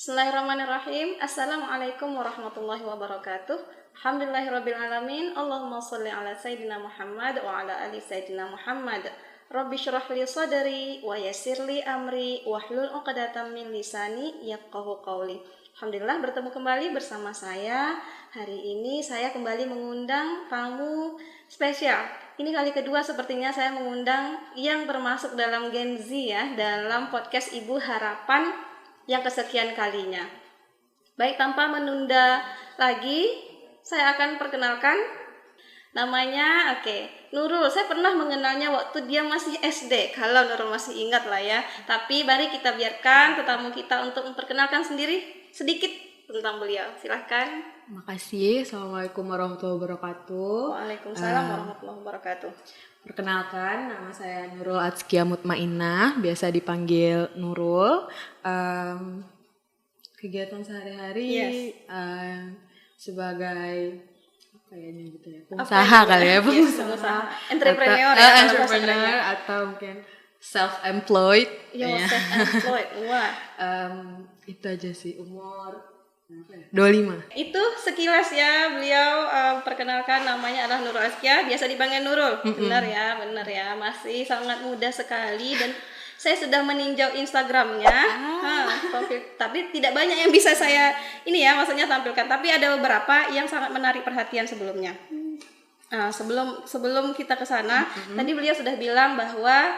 Bismillahirrahmanirrahim. Assalamualaikum warahmatullahi wabarakatuh. Alhamdulillahirabbil alamin. Allahumma shalli ala sayyidina Muhammad wa ala ali sayyidina Muhammad. Rabbi shrah li sadri wa yassir li amri wahlul 'uqdatam min lisani yafqahu qawli. Alhamdulillah bertemu kembali bersama saya. Hari ini saya kembali mengundang tamu spesial. Ini kali kedua sepertinya saya mengundang yang termasuk dalam Gen Z ya, dalam podcast Ibu Harapan yang kesekian kalinya. Baik, tanpa menunda lagi, saya akan perkenalkan namanya. Nurul. Saya pernah mengenalnya waktu dia masih SD, kalau Nurul masih ingat lah ya. Tapi mari kita biarkan tetamu kita untuk memperkenalkan sendiri sedikit tentang beliau. Silahkan. Makasih. Assalamualaikum warahmatullahi wabarakatuh. Waalaikumsalam warahmatullahi wabarakatuh. Perkenalkan, nama saya Nurul Atskia Mutmainnah, biasa dipanggil Nurul. Kegiatan sehari-hari sebagai gitu ya, pengusaha kali ya, pengusaha, entrepreneur atau mungkin self-employed. Self-employed. Wah. Itu aja sih, umur 25. Itu sekilas ya beliau. Perkenalkan, namanya adalah Nurul Atskia, biasa dipanggil Nurul. Benar ya, masih sangat muda sekali dan saya sudah meninjau Instagramnya, tapi tidak banyak yang bisa saya maksudnya tampilkan. Tapi ada beberapa yang sangat menarik perhatian sebelumnya. Sebelum kita ke sana, tadi beliau sudah bilang bahwa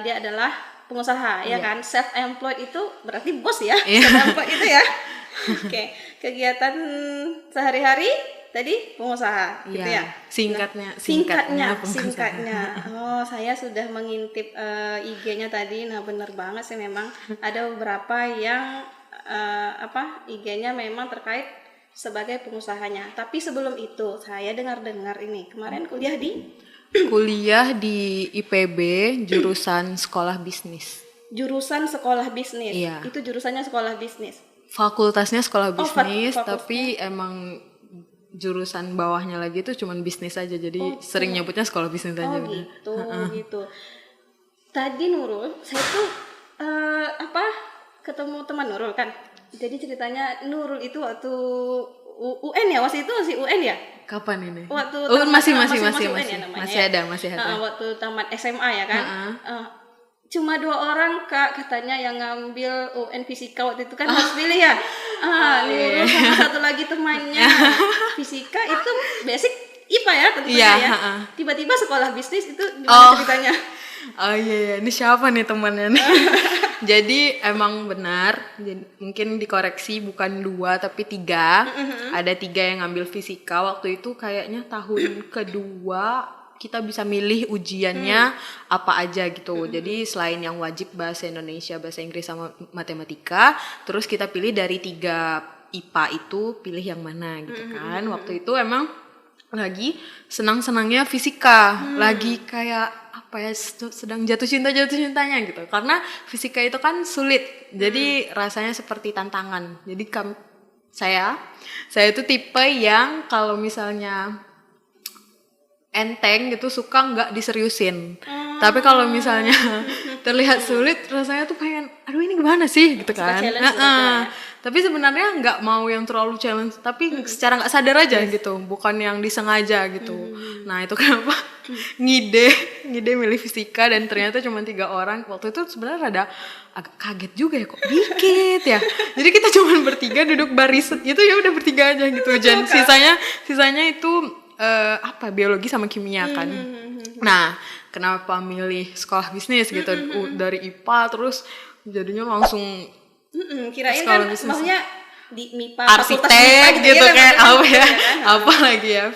dia adalah pengusaha, ya kan? Self-employed itu berarti bos ya. Self-employed itu ya. Kegiatan sehari-hari tadi pengusaha, gitu ya. Singkatnya. Oh, saya sudah mengintip IG-nya tadi. Nah, benar banget sih, memang ada beberapa yang IG-nya memang terkait sebagai pengusahanya. Tapi sebelum itu, saya dengar-dengar ini kemarin kuliah di IPB, jurusan sekolah bisnis. Jurusan sekolah bisnis. Iya. Itu jurusannya sekolah bisnis. Fakultasnya sekolah bisnis, tapi emang jurusan bawahnya lagi itu cuman bisnis aja, jadi sering nyebutnya sekolah bisnis aja. Gitu. Tadi Nurul, saya tuh ketemu teman Nurul kan. Jadi ceritanya Nurul itu waktu UN ya, waktu itu masih UN ya? Kapan ini? Waktu masih ada. Waktu tamat SMA ya kan. Cuma 2 orang Kak katanya yang ngambil UN fisika waktu itu kan, harus pilih ya. Nurul sama satu lagi temannya. Fisika itu basic IPA ya tentunya ya. Tiba-tiba sekolah bisnis itu gimana ceritanya? Ini siapa nih temannya nih? Jadi emang benar, mungkin dikoreksi bukan 2 tapi 3. Ada 3 yang ngambil fisika waktu itu, kayaknya tahun kedua kita bisa milih ujiannya apa aja gitu. Jadi selain yang wajib bahasa Indonesia, bahasa Inggris sama matematika, terus kita pilih dari 3 IPA itu, pilih yang mana gitu kan. Waktu itu emang lagi senang-senangnya fisika, lagi kayak sedang jatuh cintanya gitu. Karena fisika itu kan sulit, jadi rasanya seperti tantangan. Jadi saya itu tipe yang kalau misalnya enteng gitu suka nggak diseriusin. Tapi kalau misalnya terlihat sulit, rasanya tuh pengen, aduh ini gimana sih gitu kan. Tapi sebenarnya nggak mau yang terlalu challenge, tapi secara nggak sadar aja gitu, bukan yang disengaja gitu. Nah itu kenapa ngide milih fisika, dan ternyata cuma 3 orang. Waktu itu sebenarnya ada agak kaget juga ya, kok dikit ya. Jadi kita cuma bertiga duduk baris itu, ya udah bertiga aja gitu. Dan sisanya itu biologi sama kimia kan. Nah, kenapa milih sekolah bisnis gitu? Dari IPA terus jadinya langsung kirain kan bisnis. Maksudnya di MIPA arsitek gitu kan, apa lagi ya,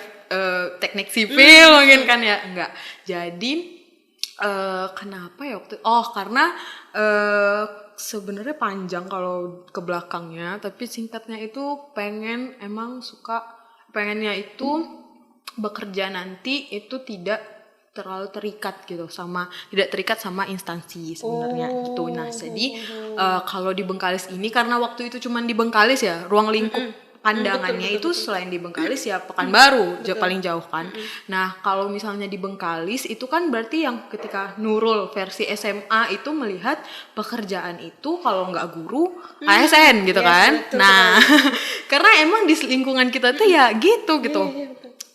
teknik sipil mungkin kan ya, enggak. Jadi kenapa ya waktu karena sebenarnya panjang kalau ke belakangnya, tapi singkatnya itu pengennya itu bekerja nanti itu tidak terlalu terikat sama instansi sebenarnya gitu. Nah, jadi kalau di Bengkalis ini, karena waktu itu cuman di Bengkalis ya, ruang lingkup pandangannya itu selain di Bengkalis ya Pekanbaru paling jauh kan. Nah kalau misalnya di Bengkalis itu kan berarti yang ketika Nurul versi SMA itu melihat pekerjaan itu kalau nggak guru ASN gitu kan. Nah karena emang di lingkungan kita tuh ya gitu.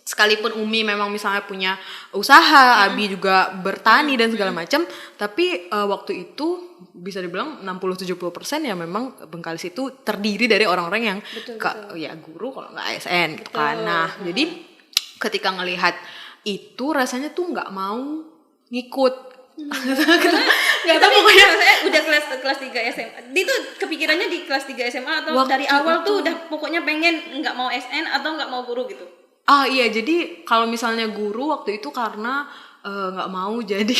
Sekalipun Umi memang misalnya punya usaha, Abi juga bertani dan segala macam, tapi waktu itu bisa dibilang 60-70% ya memang Bengkalis itu terdiri dari orang-orang yang ya guru kalau nggak ASN gitu kan. Nah jadi ketika ngelihat itu rasanya tuh nggak mau ngikut. Nggak tahu pokoknya saya udah kelas 3 SMA. Itu kepikirannya di kelas 3 SMA atau Waktu dari awal itu, tuh udah pokoknya pengen nggak mau SN atau nggak mau guru gitu. Iya, jadi kalau misalnya guru waktu itu karena nggak mau jadi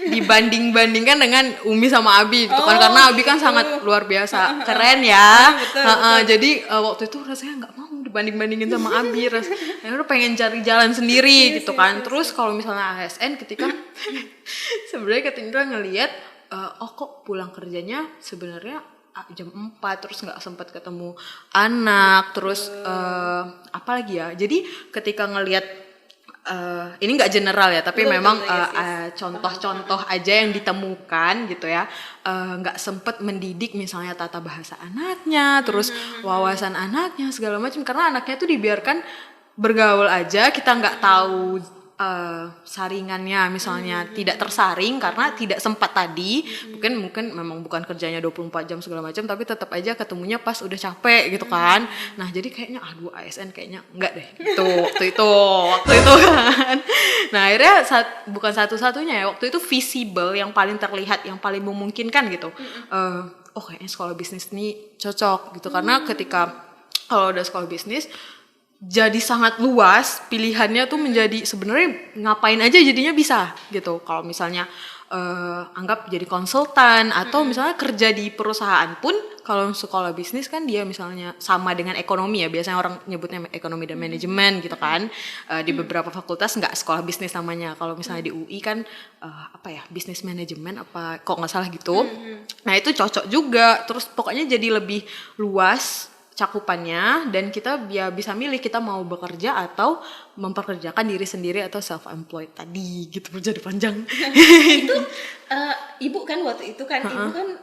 dibanding-bandingkan dengan Umi sama Abi gitu kan, karena Abi kan sangat luar biasa keren ya. Betul. Jadi waktu itu rasanya nggak mau dibanding-bandingin sama Abi, udah pengen cari jalan sendiri gitu kan. Terus kalau misalnya ASN ketika sebenarnya ketika ngelihat kok pulang kerjanya sebenarnya jam 4 terus nggak sempat ketemu anak terus apa lagi ya, jadi ketika ngelihat ini nggak general ya tapi memang contoh-contoh aja yang ditemukan gitu ya, nggak sempat mendidik misalnya tata bahasa anaknya terus wawasan anaknya segala macam, karena anaknya tuh dibiarkan bergaul aja, kita nggak tahu saringannya misalnya tidak tersaring karena tidak sempat tadi, mungkin memang bukan kerjanya 24 jam segala macam, tapi tetap aja ketemunya pas udah capek gitu kan. Nah jadi kayaknya aduh ASN kayaknya enggak deh gitu waktu itu kan. Nah akhirnya bukan satu-satunya ya, waktu itu visible yang paling terlihat yang paling memungkinkan gitu. Kayaknya sekolah bisnis ini cocok gitu, karena ketika kalau udah sekolah bisnis jadi sangat luas pilihannya tuh, menjadi sebenarnya ngapain aja jadinya bisa gitu. Kalau misalnya anggap jadi konsultan atau misalnya kerja di perusahaan pun, kalau sekolah bisnis kan dia misalnya sama dengan ekonomi ya, biasanya orang nyebutnya ekonomi dan manajemen gitu kan. Di beberapa fakultas nggak sekolah bisnis namanya, kalau misalnya di UI kan bisnis manajemen apa kok nggak salah gitu. Nah itu cocok juga, terus pokoknya jadi lebih luas cakupannya dan kita bisa milih kita mau bekerja atau memperkerjakan diri sendiri atau self employed tadi gitu, jadi panjang. Itu ibu kan waktu itu kan ibu kan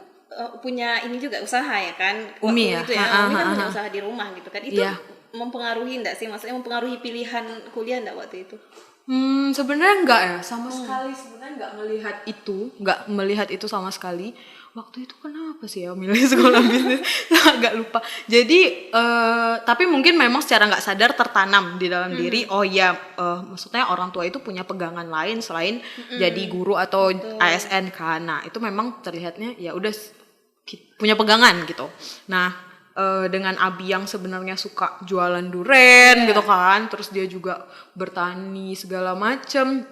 punya ini juga usaha ya kan, Umi ya, itu ya Umi kan punya usaha di rumah gitu kan, itu mempengaruhi enggak sih, maksudnya mempengaruhi pilihan kuliah enggak waktu itu? Sebenarnya enggak ya, sama sekali sebenarnya nggak melihat itu sama sekali. Waktu itu kenapa sih ya milih sekolah bisnis, agak lupa. Jadi tapi mungkin memang secara nggak sadar tertanam di dalam diri. Maksudnya orang tua itu punya pegangan lain selain jadi guru atau ASN kan. Nah itu memang terlihatnya ya udah punya pegangan gitu. Nah dengan Abi yang sebenarnya suka jualan duren gitu kan, terus dia juga bertani segala macem,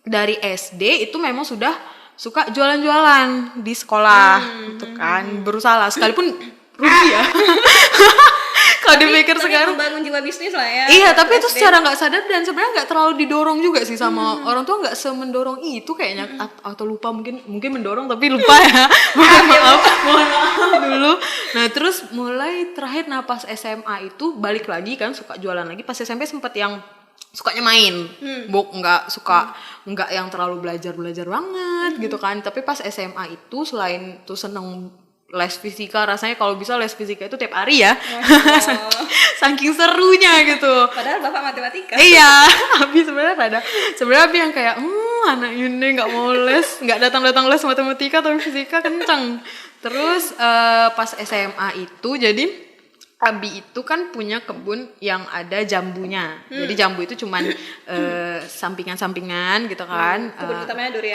dari SD itu memang sudah suka jualan-jualan di sekolah gitu kan, berusaha sekalipun rugi ya. Kalau dipikir sekarang membangun jiwa bisnis lah ya. Iya, tapi itu secara nggak sadar dan sebenarnya nggak terlalu didorong juga sih sama orang tua, nggak semendorong itu kayaknya, atau lupa, mungkin mendorong tapi lupa ya. Mohon maaf dulu. Nah terus mulai terakhir pas SMA itu balik lagi kan suka jualan lagi. Pas SMP sempet yang sukanya main, nggak yang terlalu belajar banget gitu kan. Tapi pas SMA itu selain tuh seneng les fisika, rasanya kalau bisa les fisika itu tiap hari ya. Saking serunya gitu. Padahal bapak matematika. Iya, Abi sebenarnya Abi yang kayak anak ini nggak mau les, nggak datang les matematika tapi fisika kenceng. Terus pas SMA itu jadi Abi itu kan punya kebun yang ada jambunya. Jadi jambu itu cuman sampingan-sampingan gitu kan.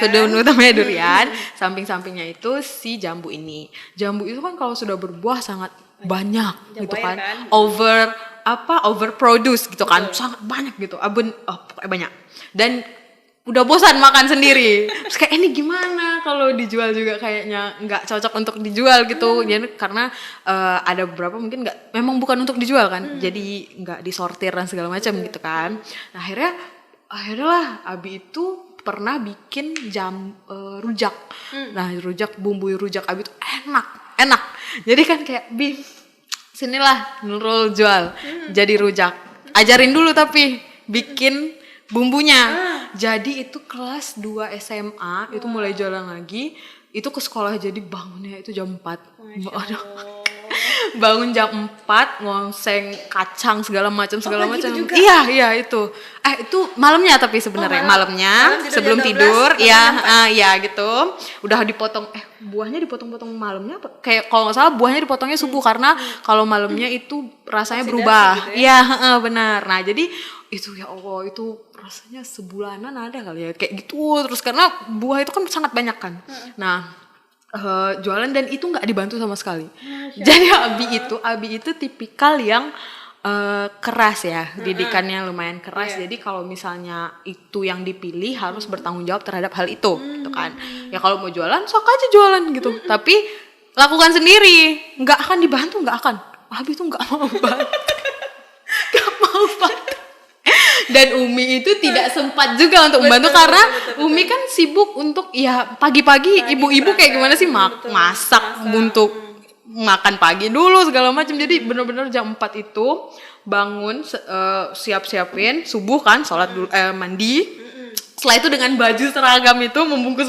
Kebun utamanya durian. Samping-sampingnya itu si jambu ini. Jambu itu kan kalau sudah berbuah sangat banyak gitu kan. Overproduce gitu kan. Sangat banyak gitu. Pokoknya banyak. Dan udah bosan makan sendiri. Terus kayak ini gimana kalau dijual juga kayaknya nggak cocok untuk dijual gitu. Jadi karena ada beberapa mungkin memang bukan untuk dijual kan. Jadi nggak disortir dan segala macam gitu kan. Nah, akhirnya lah Abi itu pernah bikin rujak. Nah, bumbu rujak Abi itu enak. Jadi kan kayak sinilah Nurul jual jadi rujak. Ajarin dulu tapi bikin bumbunya. Jadi itu kelas 2 SMA itu mulai jualan lagi. Itu ke sekolah jadi bangunnya itu jam 4. Bangun jam 4 ngoseng kacang segala macam. Gitu juga? Iya itu. Itu malamnya tapi sebenarnya malamnya sebelum tidur ya gitu. Udah dipotong buahnya dipotong-potong malamnya apa? Kayak kalau nggak salah buahnya dipotongnya subuh karena kalau malamnya itu rasanya berubah. Gitu ya? Iya, benar. Nah, jadi itu ya Allah itu rasanya sebulanan ada kali ya kayak gitu terus karena buah itu kan sangat banyak kan. Nah, jualan dan itu nggak dibantu sama sekali. Jadi Abi itu tipikal yang keras ya, didikannya lumayan keras. Jadi kalau misalnya itu yang dipilih harus bertanggung jawab terhadap hal itu, gitu kan. Ya kalau mau jualan, sok aja jualan gitu. Tapi lakukan sendiri, nggak akan dibantu, nggak akan. Abi itu nggak mau bantu, nggak mau bantu. Dan Umi itu tidak sempat juga untuk membantu karena Umi kan sibuk untuk ya pagi-pagi ibu-ibu kayak gimana sih masak untuk makan pagi dulu segala macam. Jadi benar-benar jam 4 itu bangun siap-siapin subuh kan sholat dulu mandi. Setelah itu dengan baju seragam itu membungkus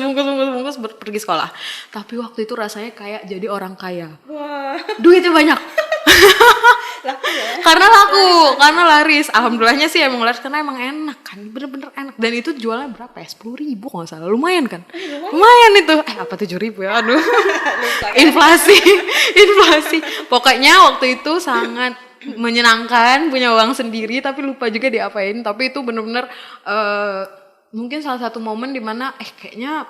pergi sekolah. Tapi waktu itu rasanya kayak jadi orang kaya. Wah. Duitnya banyak. Laku ya? Karena laris. Alhamdulillahnya sih emang laris karena emang enak kan, bener-bener enak. Dan itu jualnya berapa ya? 10.000 kalau nggak salah, lumayan kan? Lumayan itu. Apa 7.000 ya? Aduh. Inflasi. Pokoknya waktu itu sangat menyenangkan punya uang sendiri, tapi lupa juga diapain. Tapi itu bener-bener mungkin salah satu momen dimana kayaknya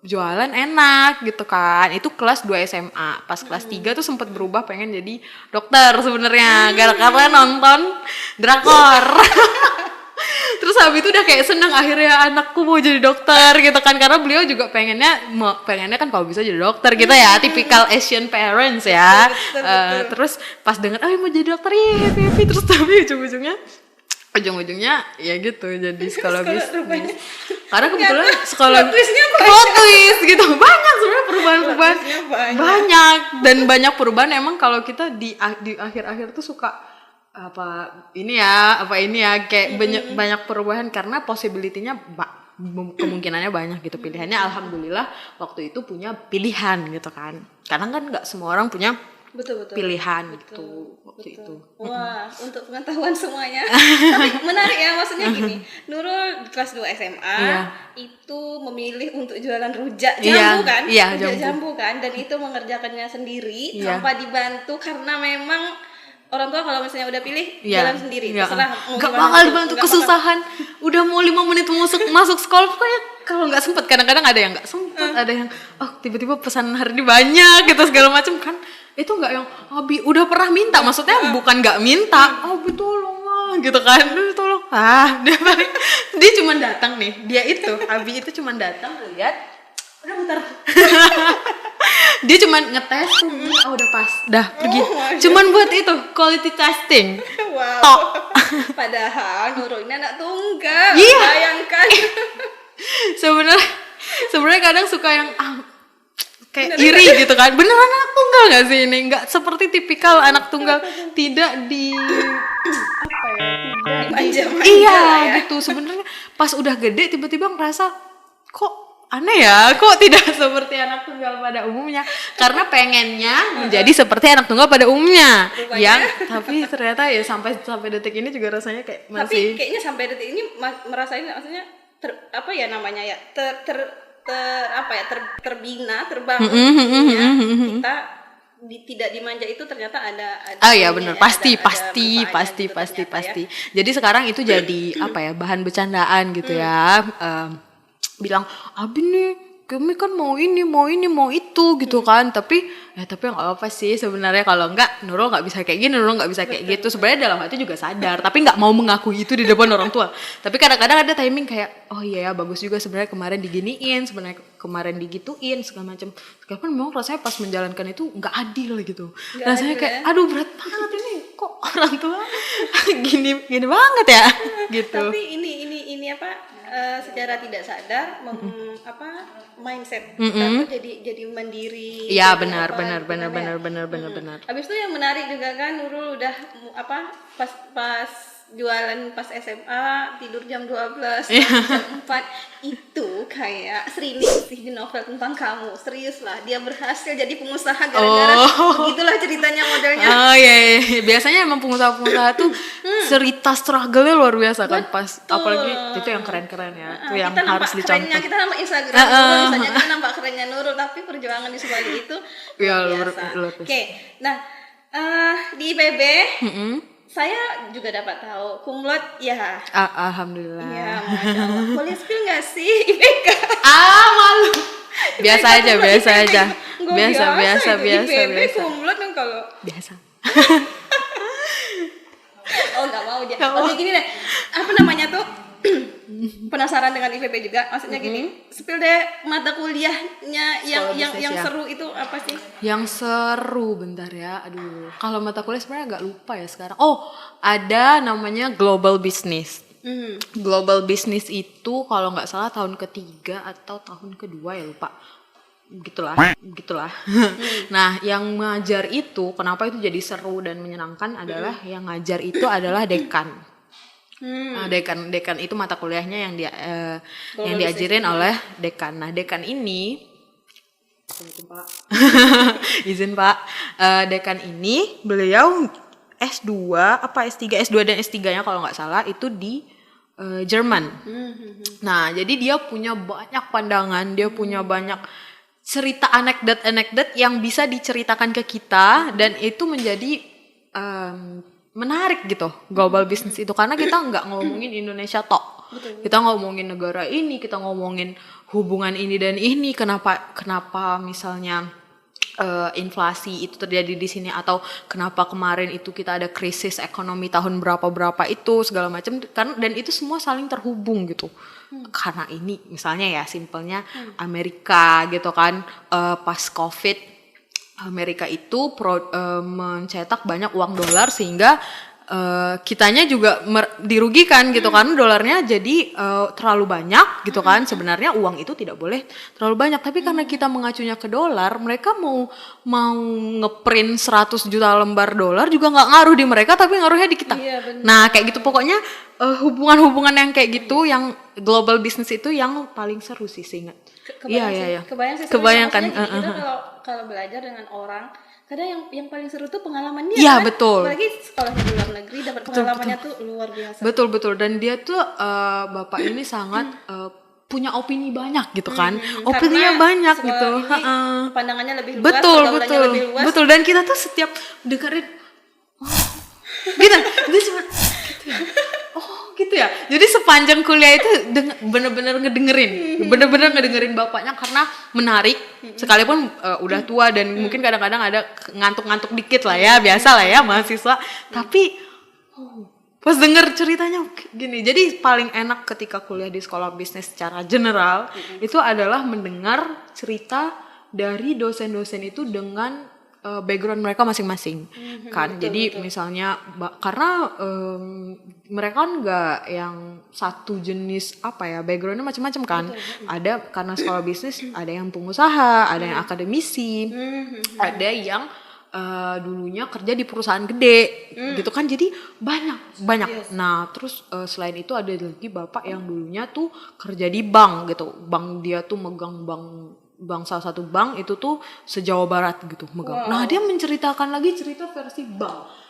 jualan enak gitu kan. Itu kelas 2 SMA. Pas kelas 3 tuh sempat berubah pengen jadi dokter sebenarnya gara-gara nonton drakor. Terus habis itu udah kayak seneng akhirnya anakku mau jadi dokter gitu kan, karena beliau juga pengennya kan kalau bisa jadi dokter gitu ya, tipikal Asian parents ya. Betul. Terus pas denger mau jadi dokter happy terus tapi ujung-ujungnya ya gitu jadi sekolah bisnis. Karena kebetulan sekolah plot twist gitu. Banyak sebenarnya perubahan banyak dan banyak perubahan emang kalau kita di akhir-akhir tuh suka apa ini ya kayak banyak perubahan karena possibility-nya kemungkinannya banyak gitu, pilihannya. Alhamdulillah waktu itu punya pilihan gitu kan, karena kan nggak semua orang punya betul. pilihan gitu waktu itu. Wah, untuk pengetahuan semuanya. Tapi menarik ya, maksudnya gini, Nurul di kelas 2 SMA itu memilih untuk jualan rujak jambu kan? Iya, jambu kan, dan itu mengerjakannya sendiri tanpa dibantu karena memang orang tua kalau misalnya udah pilih jalan sendiri, terserah mau gak bakal dibantu, kesusahan. Udah mau 5 menit masuk sekolah pokoknya kalau nggak sempet, kadang-kadang ada yang nggak sempet, ada yang tiba-tiba pesanan hari ini banyak gitu segala macam kan. Itu nggak yang Abi udah pernah minta, maksudnya bukan nggak minta, Abi tolong lah gitu kan, tolong dia cuma datang nih, Abi itu cuma datang lihat, udah bentar. Dia cuma ngetes tuh, udah pas, dah pergi. Cuman buat itu quality testing. Wow. Tok. Padahal Nurul ini anak tunggal. Iya. Bayangkan. Sebenarnya kadang suka yang kayak iri gitu kan. Beneran anak tunggal nggak sih ini? Nggak seperti tipikal anak tunggal, tidak dimanja-manja gitu. Sebenarnya pas udah gede tiba-tiba ngerasa kok aneh ya, kok tidak seperti anak tunggal pada umumnya, karena pengennya menjadi seperti anak tunggal pada umumnya. Tapi ternyata ya sampai detik ini juga rasanya kayak masih. Tapi kayaknya sampai detik ini merasain maksudnya terbina, terbangun kita tidak dimanja itu ternyata ada. Ya benar, pasti. Jadi sekarang itu jadi bahan bercandaan gitu ya. Bilang Abi nih kami kan mau ini mau itu gitu kan, tapi nggak apa sih sebenarnya. Kalau Nurul nggak bisa kayak gini, Nurul nggak bisa kayak gitu. Sebenarnya dalam hati juga sadar, tapi nggak mau mengakui itu di depan orang tua. Tapi kadang-kadang ada timing kayak bagus juga sebenarnya kemarin diginiin, sebenarnya kemarin digituin segala macam. Tapi memang rasanya pas menjalankan itu nggak adil gitu. Rasanya kayak aduh berat banget ini, kok orang tua gini banget ya gitu. Tapi ini secara tidak sadar mindset Mm-mm. kita jadi mandiri. Iya, jadi benar, apa, benar, gitu benar, kan ya. benar, benar, benar, benar. Habis itu yang menarik juga kan, Nurul udah pas jualan pas SMA tidur jam 12 jam 4 itu kayak Srini sih di novel tentang kamu. Serius lah, dia berhasil jadi pengusaha gara-gara begitulah ceritanya modelnya. Oh iya. Biasanya emang pengusaha-pengusaha tuh cerita struggle-nya luar biasa kan, pas apalagi itu yang keren-keren ya. Itu yang Kita nampak harus dicontoh. kerennya, kita nampak Instagram Nurul misalnya, kita nampak kerennya Nurul, tapi perjuangan di sebalik itu Ya, luar luar biasa. biasa. Oke, nah di IPB Mm-mm. saya juga dapat tahu kumlot ya. Alhamdulillah. Ya, Masya Allah. Boleh spill nggak sih IPK? Malu. Biasa aja. Biasa. IPB kumlot kan kalau. Biasa. Oh nggak mau dia. Oke gini deh. Apa namanya tuh? Penasaran dengan IPB juga. Maksudnya gini. Spill deh mata kuliahnya yang seru itu apa sih? Yang seru bentar ya. Aduh. Kalau mata kuliah sebenarnya agak lupa ya sekarang. Oh, ada namanya Global Business. Global Business itu kalau nggak salah tahun ketiga atau tahun kedua ya, lupa. Gitulah. Nah, yang ngajar itu kenapa itu jadi seru dan menyenangkan adalah yang ngajar itu adalah dekan. Nah, dekan itu mata kuliahnya yang yang diajarin oleh dekan. Nah, dekan ini izin Pak, dekan ini beliau S2 S3 dan S3-nya kalau nggak salah itu di Jerman. Nah, jadi dia punya banyak pandangan, dia punya banyak cerita anekdot yang bisa diceritakan ke kita, dan itu menjadi menarik gitu global business itu, karena kita nggak ngomongin Indonesia tok. Kita ngomongin negara ini, kita ngomongin hubungan ini dan ini, kenapa misalnya inflasi itu terjadi di sini, atau kenapa kemarin itu kita ada krisis ekonomi tahun berapa itu segala macam, dan itu semua saling terhubung gitu. Karena ini misalnya ya simpelnya Amerika gitu kan, pas COVID Amerika itu mencetak banyak uang dolar sehingga kitanya juga dirugikan gitu kan, dolarnya jadi terlalu banyak gitu kan. Sebenarnya uang itu tidak boleh terlalu banyak, tapi karena kita mengacunya ke dolar, mereka mau ngeprint 100 juta lembar dolar juga nggak ngaruh di mereka, tapi ngaruhnya di kita. Nah kayak gitu pokoknya, hubungan-hubungan yang kayak gitu, yang global business itu yang paling seru sih seingat. Iya. Kebayang sih. Kita kalau belajar dengan orang, kadang yang paling seru tuh pengalaman dia. Iya, kan? betul. Apalagi sekolahnya di luar negeri, dapat pengalamannya tuh luar biasa. Betul. Dan dia tuh bapak ini sangat punya opini banyak gitu kan. Opininya banyak gitu. Pandangannya lebih luas, pergaulannya lebih luas. Betul. Dan kita tuh setiap dengerin gitu. Dia cuma gitu ya. Jadi sepanjang kuliah itu bener-bener ngedengerin bapaknya, karena menarik. Sekalipun udah tua dan mungkin kadang-kadang ada ngantuk-ngantuk dikit lah ya, biasa lah ya mahasiswa. Tapi pas denger ceritanya gini. Jadi paling enak ketika kuliah di sekolah bisnis secara general itu adalah mendengar cerita dari dosen-dosen itu dengan background mereka masing-masing kan. Jadi misalnya karena mereka kan nggak yang satu jenis backgroundnya macam-macam kan. Ada karena sekolah bisnis, ada yang pengusaha, ada yang akademisi, ada yang dulunya kerja di perusahaan gede gitu kan. Jadi banyak. Nah terus selain itu ada lagi bapak yang dulunya tuh kerja di bank gitu. Bank, dia tuh megang bank salah satu bank itu tuh se-Jawa Barat gitu megang. Nah dia menceritakan lagi cerita versi bank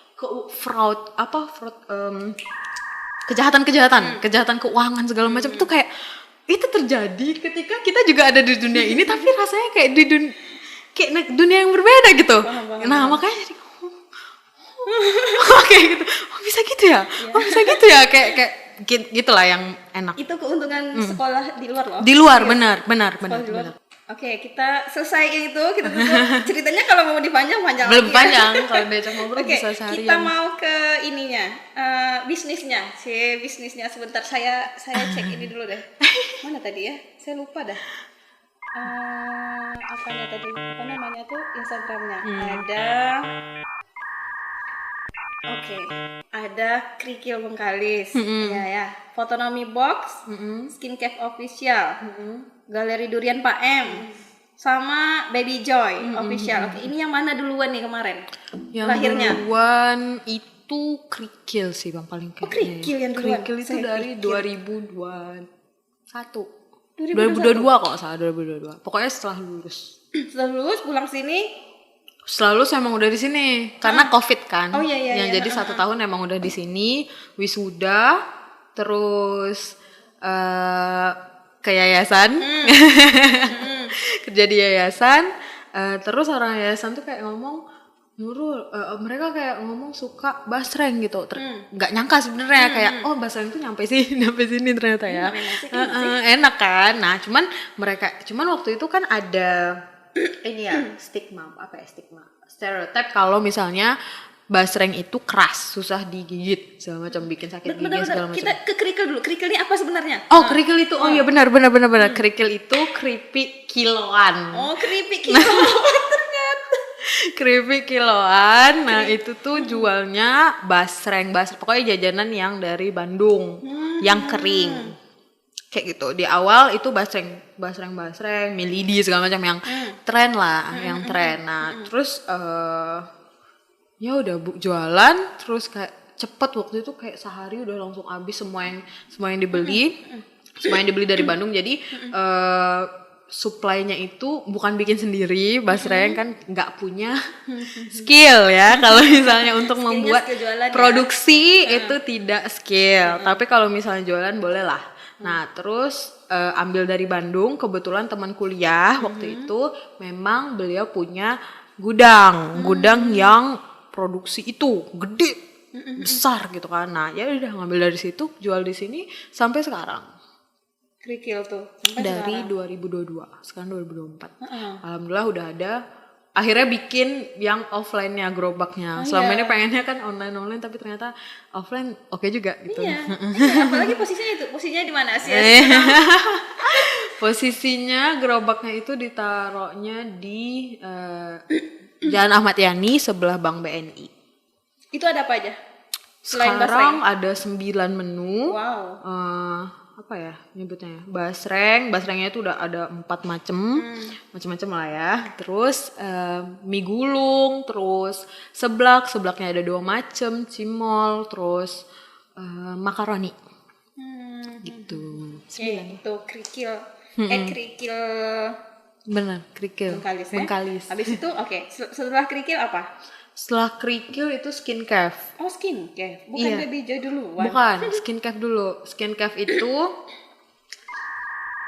fraud kejahatan keuangan segala macam. Itu kayak itu terjadi ketika kita juga ada di dunia ini, tapi rasanya kayak di dunia yang berbeda gitu. Nah makanya jadi kayak gitu. Bisa gitu ya. Kayak gitulah yang enak. Itu keuntungan sekolah di luar loh. Di luar, benar. Oke, kita selesai itu. Kita tutup ceritanya. Kalau mau dipanjang-panjang belum lagi panjang ya. Kalau diajak ngobrol bisa seharian. Kita mau ke ininya, bisnisnya sebentar. Saya cek ini dulu deh. Mana tadi ya? Saya lupa dah. Apanya tadi? Apa namanya tuh Instagramnya? Ada. Oke, ada Krikil Bengkalis, ya. Fotonomi Box, Skin Cave Official, Galeri Durian Pak M, sama Baby Joy Official. Oke, ini yang mana duluan nih kemarin? Yang Lahirnya? duluan itu Krikil sih Bang paling kayaknya. Krikil yang duluan? Krikil itu Saya dari pikir. 2021. 2022 kok salah 2022. Pokoknya setelah lulus. Setelah lulus pulang sini. Setelah lulus emang udah di sini karena COVID kan. Oh iya. Yang jadi 1 tahun emang udah di sini, wisuda, terus ke yayasan. Kerja di yayasan, terus orang yayasan tuh kayak ngomong Nurul, mereka kayak ngomong suka basreng gitu, nggak nyangka sebenarnya kayak oh basreng tuh nyampe sini ternyata ya, enak kan. Nah cuman waktu itu kan ada ini ya stigma stereotip kalau misalnya basreng itu keras, susah digigit segala macam, bikin sakit gigi segala macam. Kita ke kerikil dulu. Kerikil ini apa sebenarnya? Oh, kerikil itu iya benar. Kerikil itu keripik kiloan. Oh, keripik kiloan ternyata. Keripik kiloan. Nah, itu tuh jualnya basreng. Pokoknya jajanan yang dari Bandung, yang kering. Kayak gitu. Di awal itu basreng, milidi segala macam yang tren lah, yang tren. Nah, terus ya udah jualan, terus kayak cepet waktu itu kayak sehari udah langsung habis semua yang dibeli, dari Bandung. Jadi supply-nya itu bukan bikin sendiri, basreng kan nggak punya skill ya kalau misalnya untuk membuat produksi itu tidak skill, tapi kalau misalnya jualan boleh lah. Nah terus ambil dari Bandung, kebetulan teman kuliah waktu itu memang beliau punya gudang yang produksi itu gede, besar gitu kan. Nah ya udah ngambil dari situ, jual di sini sampai sekarang. Krikil tuh sampai dari sekarang. 2022, sekarang 2024. Alhamdulillah udah ada. Akhirnya bikin yang offline-nya, gerobaknya. Selama ini pengennya kan online, tapi ternyata offline oke juga gitu. Iya. Apalagi posisinya di mana sih? Posisinya gerobaknya itu ditaruhnya di Jalan Ahmad Yani sebelah Bank BNI. Itu ada apa aja? Selain sekarang ada 9 menu. Wow. Apa ya nyebutnya? Basrengnya itu udah ada 4 macem lah ya. Terus mie gulung, terus seblaknya ada 2 macem, cimol, terus makaroni. Gitu. Itu krikil. Krikil. Benar, krikil. Bengkalis. Habis itu setelah krikil apa? Setelah kerikil itu Skin Cave. Oh, Skin Cave. Bukan Baby Joy dulu. Bukan, Skin Cave dulu. Skin Cave itu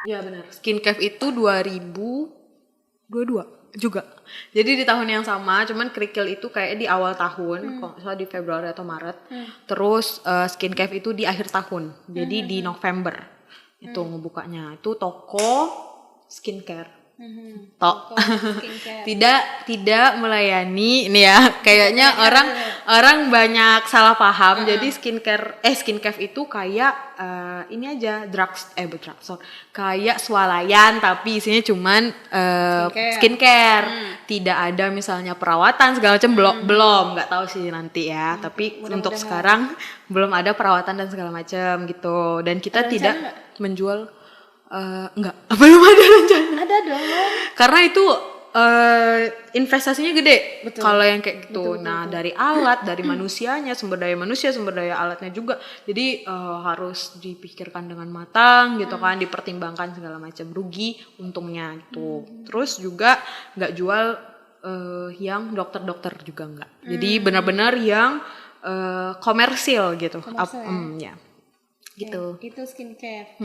ya benar. Skin Cave itu 2022 juga. Jadi di tahun yang sama, cuman kerikil itu kayak di awal tahun, kalau misalnya di Februari atau Maret. Terus Skin Cave itu di akhir tahun. Jadi di November itu ngebukanya. Itu toko skincare. Tidak melayani ini ya, kayaknya orang banyak salah paham. Jadi Skin Cave itu kayak ini aja drugstore, kayak swalayan tapi isinya cuman skincare. Tidak ada misalnya perawatan segala macam, belum nggak tahu sih nanti ya, tapi untuk sekarang belum ada perawatan dan segala macam gitu. Dan kita tidak menjual. Enggak, belum ada rencana. Ada dong. Karena itu investasinya gede. Kalau yang kayak gitu. Betul. Dari alat, dari manusianya, sumber daya alatnya juga. Jadi harus dipikirkan dengan matang gitu kan, dipertimbangkan segala macam rugi, untungnya gitu. Terus juga nggak jual yang dokter juga nggak. Jadi benar-benar yang komersil gitu. Ya. Gitu. Itu Skin Cave.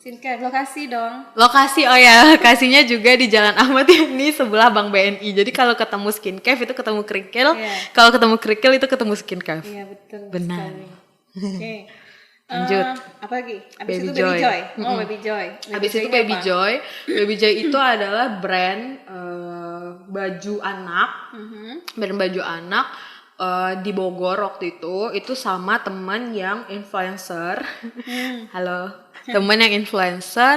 Skin Cave lokasi dong. Lokasi lokasinya juga di Jalan Ahmad Yani sebelah Bank BNI. Jadi kalau ketemu Skin Cave itu ketemu kerikil, kalau ketemu kerikil itu ketemu Skin Cave. Iya betul. Benar. Oke. Lanjut. Apa lagi? Abis itu Baby Joy. Oh, Baby Joy. Habis itu Baby Joy. Baby Joy itu adalah brand baju anak. Brand baju anak. Di Bogor waktu itu sama teman yang influencer. Halo, teman yang influencer,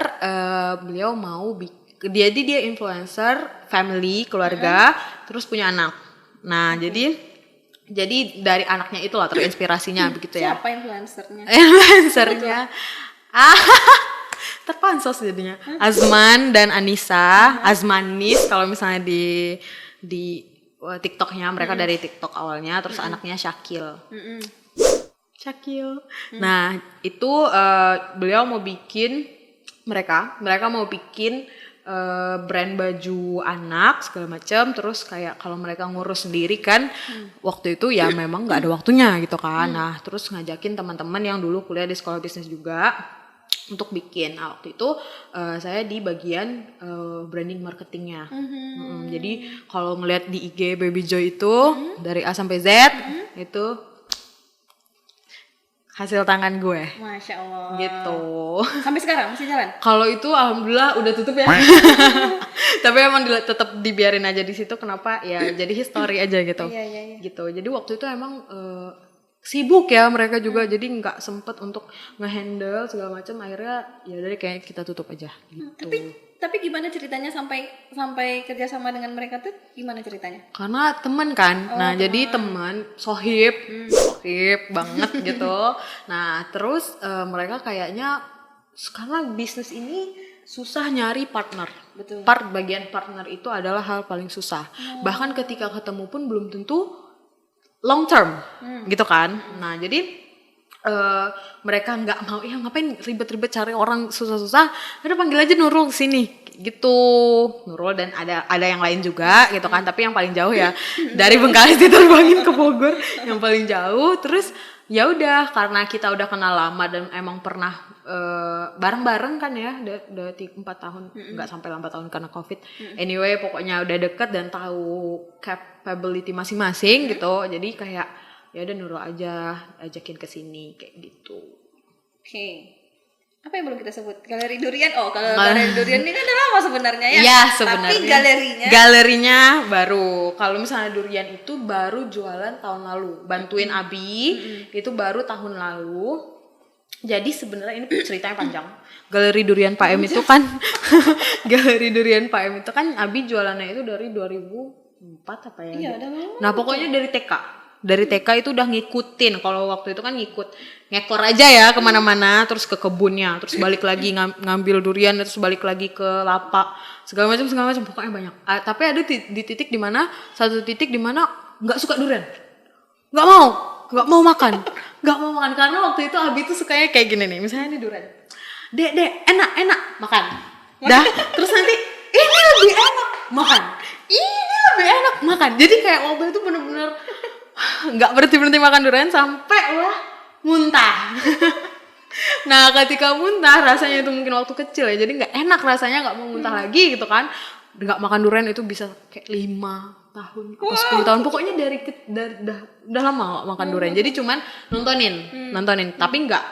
beliau mau dia influencer family keluarga, terus punya anak. Nah jadi Jadi dari anaknya itulah terinspirasinya begitu ya. Siapa influencernya? Influencernya terpansos jadinya. Azman dan Anissa, Azmanis kalau misalnya di TikToknya mereka dari TikTok awalnya, terus anaknya Syakil. Syakil. Nah itu beliau mau bikin mereka mau bikin brand baju anak segala macam, terus kayak kalau mereka ngurus sendiri kan waktu itu ya memang nggak ada waktunya gitu kan. Nah terus ngajakin teman-teman yang dulu kuliah di sekolah bisnis juga untuk bikin. Nah waktu itu saya di bagian branding marketingnya. Jadi kalau ngeliat di IG Baby Joy itu dari A sampai Z itu hasil tangan gue. Masya Allah. Gitu. Sampai sekarang masih jalan? Kalau itu alhamdulillah udah tutup ya. Tapi emang tetap dibiarin aja di situ. Kenapa? Ya jadi history aja gitu. Iya. Gitu. Jadi waktu itu emang sibuk ya mereka juga. Jadi nggak sempet untuk ngehandle segala macam. Akhirnya ya dari kayak kita tutup aja. Gitu. Tapi gimana ceritanya sampai kerja sama dengan mereka tuh gimana ceritanya? Karena teman kan, jadi teman sohib banget gitu. Nah terus mereka kayaknya karena bisnis ini susah nyari partner. Betul. Bagian partner itu adalah hal paling susah. Bahkan ketika ketemu pun belum tentu long term gitu kan. Nah jadi mereka nggak mau, ya ngapain ribet-ribet cari orang susah-susah, udah panggil aja Nurul sini gitu. Nurul dan ada yang lain juga gitu kan, tapi yang paling jauh ya dari Bengkalis diterbangin ke Bogor yang paling jauh. Terus ya udah karena kita udah kenal lama dan emang pernah bareng-bareng kan ya, udah 4 tahun, nggak sampai 4 tahun karena COVID. Anyway pokoknya udah deket dan tahu capability masing-masing gitu. Jadi kayak ya udah Nurul aja ajakin ke sini kayak gitu. Oke. Apa yang belum kita sebut? Galeri Durian. Oh, kalau Galeri Durian ini kan udah lama sebenarnya ya. Iya, sebenarnya. Tapi galerinya baru. Kalau misalnya Durian itu baru jualan tahun lalu. Bantuin Abi itu baru tahun lalu. Jadi sebenarnya ini ceritanya panjang. Galeri Durian Pak M itu kan Galeri Durian Pak M itu kan Abi jualannya itu dari 2004 apa ya? Iya, udah lama. Nah, pokoknya dari TK. Dari TK itu udah ngikutin. Kalau waktu itu kan ngekor aja ya kemana-mana, terus ke kebunnya, terus balik lagi ngambil durian, terus balik lagi ke lapak, segala macam pokoknya banyak. Tapi ada di titik dimana nggak suka durian, nggak mau makan karena waktu itu Abi tuh sukanya kayak gini nih, misalnya ini durian, dek enak makan, dah terus nanti ini lebih enak makan, jadi kayak waktu itu bener-bener nggak berhenti makan durian sampai muntah. Nah ketika muntah rasanya itu mungkin waktu kecil ya, jadi nggak enak rasanya, nggak mau muntah lagi gitu kan. Nggak makan durian itu bisa kayak 5 tahun atau 10 tahun, pokoknya dari udah lama nggak makan durian. Jadi cuman nontonin tapi nggak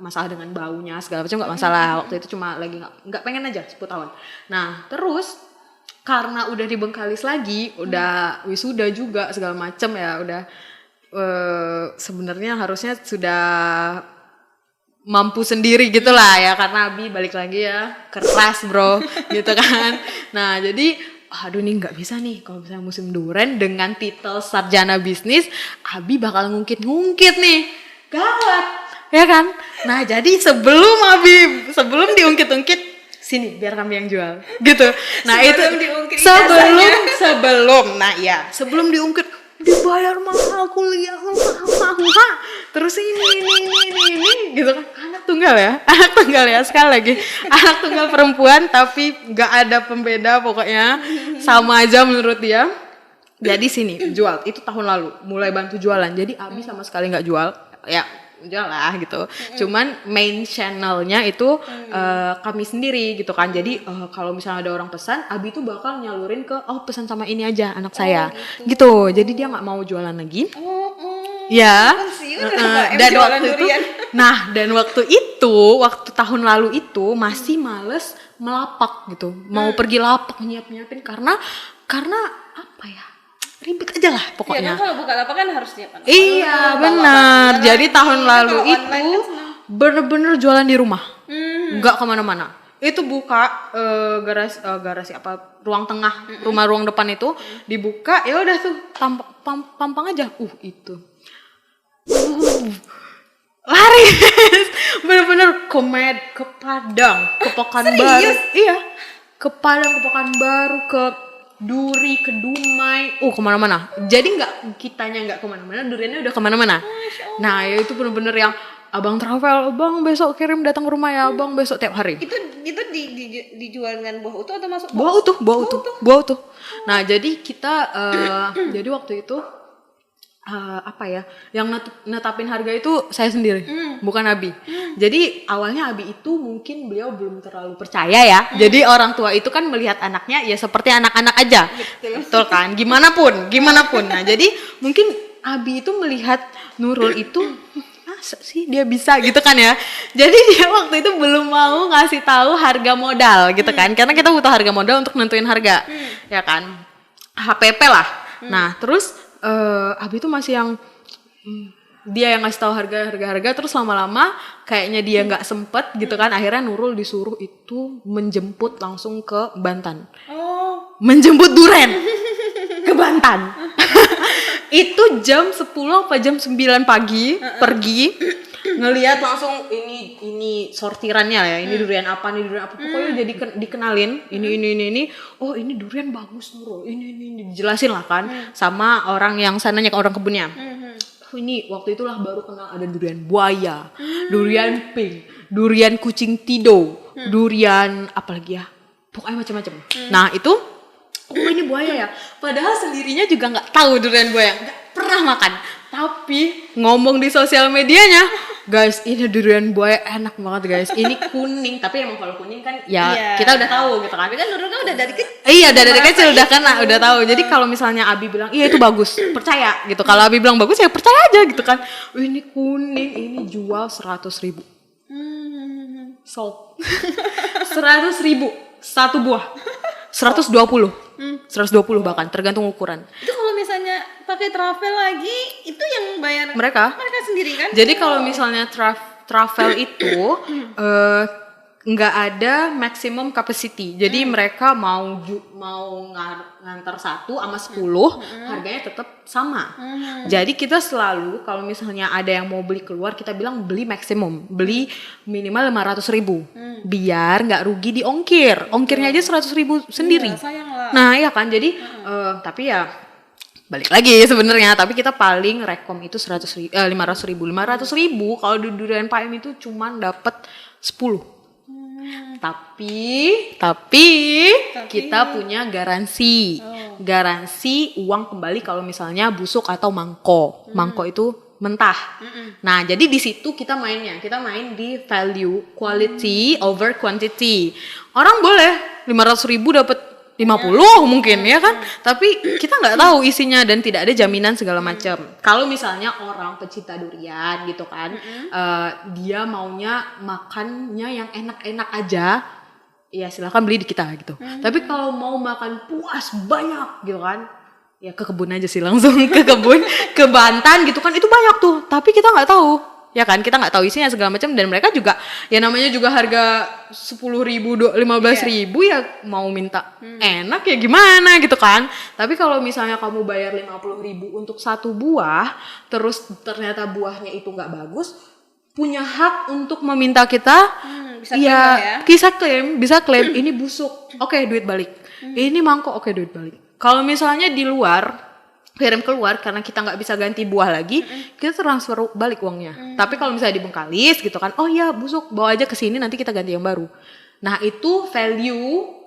masalah dengan baunya segala macam, nggak masalah. Waktu itu cuma lagi nggak pengen aja 10 tahun. Nah terus karena udah di Bengkalis lagi, udah wisuda juga segala macem ya, udah sebenarnya harusnya sudah mampu sendiri gitulah ya, karena Abi balik lagi ya keras bro gitu kan. Nah jadi aduh nih nggak bisa nih kalau misalnya musim durian dengan titel sarjana bisnis, Abi bakal ngungkit nih, gawat ya kan. Nah jadi sebelum diungkit sini biar kami yang jual gitu. Nah sebelum diungkit dibayar mahal, kuliah mahal, terus ini gitu kan. Anak tunggal ya sekali lagi, anak tunggal perempuan tapi nggak ada pembeda, pokoknya sama aja menurut dia. Jadi sini jual, itu tahun lalu mulai bantu jualan. Jadi Abi sama sekali nggak jual ya, jual lah gitu. Cuman main channelnya itu kami sendiri gitu kan. Jadi kalau misalnya ada orang pesan, Abi tuh bakal nyalurin ke pesan sama ini aja anak saya gitu. Jadi dia nggak mau jualan lagi. Ya. Dan waktu tahun lalu itu masih males melapak gitu. Mau pergi lapak nyiapin karena apa ya? Ribet aja lah pokoknya. Iya, kalau buka lapak kan harus nyiapin. Iya benar. Jadi tahun lalu itu bener-bener jualan di rumah, nggak kemana-mana. itu buka garasi apa ruang tengah ruang depan itu dibuka, ya udah tuh tampang aja itu lari bener-bener ke Padang, ke Pekanbaru. Iya, ke Padang, ke Pekanbaru, ke Duri, ke Dumai, kemana-mana. Jadi kitanya nggak kemana-mana, duriannya udah kemana-mana. Nah ya itu bener-bener yang abang travel, bang besok kirim datang ke rumah ya, bang besok tiap hari. Itu dijual dengan buah utuh atau masuk buah utuh. Nah jadi kita jadi waktu itu yang netapin harga itu saya sendiri, bukan Abi. Jadi awalnya Abi itu mungkin beliau belum terlalu percaya ya. Jadi orang tua itu kan melihat anaknya ya seperti anak-anak aja, betul kan? Gimana pun. Nah jadi mungkin Abi itu melihat Nurul itu masa sih dia bisa gitu kan ya. Jadi dia waktu itu belum mau ngasih tahu harga modal gitu kan, karena kita butuh harga modal untuk nentuin harga, ya kan? HPP lah. Nah terus Abi itu masih yang dia yang ngasih tahu harga terus lama-lama kayaknya dia nggak sempet gitu kan, akhirnya Nurul disuruh itu menjemput langsung ke Bantan. Menjemput duren ke Bantan. Itu jam 10 apa jam 9 pagi pergi ngelihat langsung ini sortirannya ya, ini durian apa pokoknya jadi dikenalin ini oh ini durian bagus Nurul, ini dijelasin lah kan sama orang yang sananya, orang kebunnya. Ini waktu itulah baru kenal ada durian buaya, durian pink, durian kucing tido, durian apalagi ya, pokoknya macam-macam. Nah itu ini buaya ya, padahal sendirinya juga nggak tahu durian buaya, nggak pernah makan. Tapi ngomong di sosial medianya, guys ini durian buaya enak banget guys, ini kuning. Tapi emang kalau kuning kan ya kita udah tahu gitu kan. Tapi kan Nurul kan udah dari kecil. Iya dari kecil udah kena, udah tahu. Jadi kalau misalnya Abi bilang iya itu bagus, percaya gitu. Kalau Abi bilang bagus ya percaya aja gitu kan. Ini kuning, ini jual 100.000. Sold 100.000 satu buah. 120 bahkan tergantung ukuran. Itu kalau misalnya pakai travel lagi itu yang bayar mereka sendiri kan? Jadi kalau misalnya travel itu nggak ada maximum capacity. Jadi mereka mau ngantar 1 sama 10 harganya tetap sama. Jadi kita selalu kalau misalnya ada yang mau beli keluar, kita bilang beli maksimum, beli minimal 500.000 biar nggak rugi di ongkirnya aja 100.000 sendiri. Sayang lah. Nah ya kan jadi tapi ya balik lagi sebenarnya, tapi kita paling rekom itu 500.000 kalau di durian Paim itu cuman dapat 10. Tapi kita punya garansi uang kembali kalau misalnya busuk atau mangko itu mentah. Nah jadi di situ kita main di value, quality over quantity. Orang boleh 500.000 dapat 50 mungkin ya kan, tapi kita nggak tahu isinya dan tidak ada jaminan segala macam. Kalau misalnya orang pecinta durian gitu kan, dia maunya makannya yang enak-enak aja, ya silakan beli di kita gitu. Tapi kalau mau makan puas banyak gitu kan, ya ke kebun aja sih, langsung ke kebun, ke Bantan gitu kan, itu banyak tuh. Tapi kita nggak tahu. Ya kan, kita nggak tahu isinya segala macam, dan mereka juga ya namanya juga harga 10.000 15.000 ya mau minta enak ya gimana gitu kan. Tapi kalau misalnya kamu bayar 50.000 untuk satu buah, terus ternyata buahnya itu nggak bagus, punya hak untuk meminta kita bisa klaim ini busuk, oke, duit balik. Ini mangkok, oke, duit balik. Kalau misalnya di luar kirim keluar karena kita nggak bisa ganti buah lagi, kita transfer balik uangnya. Tapi kalau misalnya di Bengkalis gitu kan, oh ya busuk, bawa aja ke sini nanti kita ganti yang baru. Nah itu value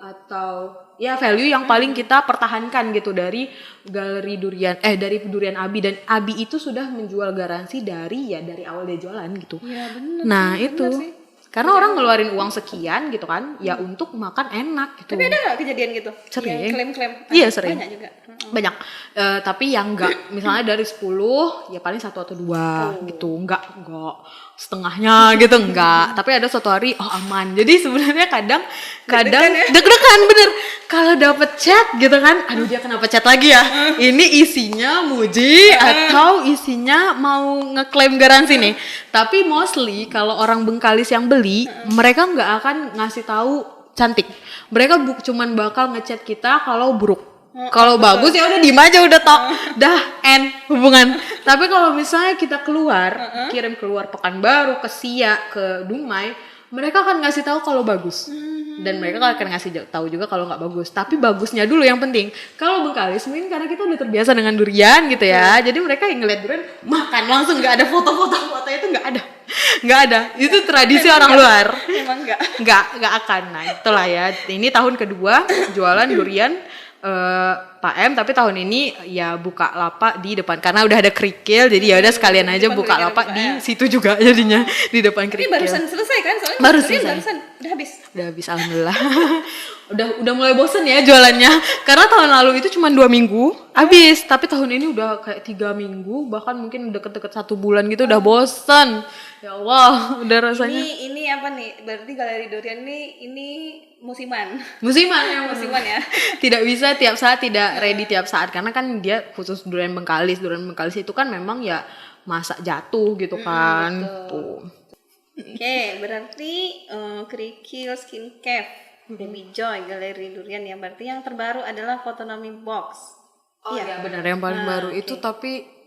yang paling kita pertahankan gitu dari galeri durian, dari durian Abi. Dan Abi itu sudah menjual garansi dari awal dia jualan gitu. Ya, bener, nah bener itu sih. Karena orang ngeluarin uang sekian gitu kan, ya untuk makan enak gitu. Tapi ada nggak kejadian gitu? Sering. Yang klaim-klaim? Iya sering. Banyak juga. Banyak. Tapi yang enggak, misalnya dari 10 ya paling 1 atau 2 gitu. Enggak setengahnya gitu, enggak. Tapi ada suatu hari aman. Jadi sebenarnya kadang deg-degan bener. Kalau dapet chat gitu kan, aduh dia kenapa chat lagi ya? Ini isinya muji atau isinya mau ngeklaim garansi nih. Tapi mostly kalau orang Bengkalis yang beli, mereka nggak akan ngasih tahu cantik. Mereka cuman bakal ngechat kita kalau buruk. Kalau bagus ya udah diem aja, udah dah end hubungan. Tapi kalau misalnya kita keluar, kirim keluar Pekanbaru, ke Siak, ke Dumai, mereka akan ngasih tahu kalau bagus. Dan mereka akan ngasih tahu juga kalau nggak bagus. Tapi bagusnya dulu yang penting. Kalau Bengkalis mungkin karena kita udah terbiasa dengan durian gitu ya. Jadi mereka yang ngeliat durian makan langsung, nggak ada foto-foto itu nggak ada. Itu tradisi orang luar. Emang Nggak akan. Nah itulah ya. Ini tahun kedua jualan durian. Pak M, tapi tahun ini ya buka lapak di depan karena udah ada kerikil, jadi ya udah sekalian aja buka lapak di situ juga jadinya di depan kerikil. Ini barusan selesai kan? Soalnya barusan udah habis. Udah habis alhamdulillah. udah mulai bosen ya jualannya karena tahun lalu itu cuma 2 minggu habis, tapi tahun ini udah kayak 3 minggu, bahkan mungkin deket-deket 1 bulan gitu, udah bosen. Ya Allah, udah rasanya. Ini apa nih? Berarti Galeri Durian ini musiman ya. Tidak bisa tiap saat, tidak ready tiap saat karena kan dia khusus durian Bengkalis itu kan memang ya masa jatuh gitu kan. Tuh. Oke, berarti Kerikil Skin Cafe, Baby Joy, Galeri Durian ya. Berarti yang terbaru adalah Photonomy Box. Oh iya benar, yang paling baru itu tapi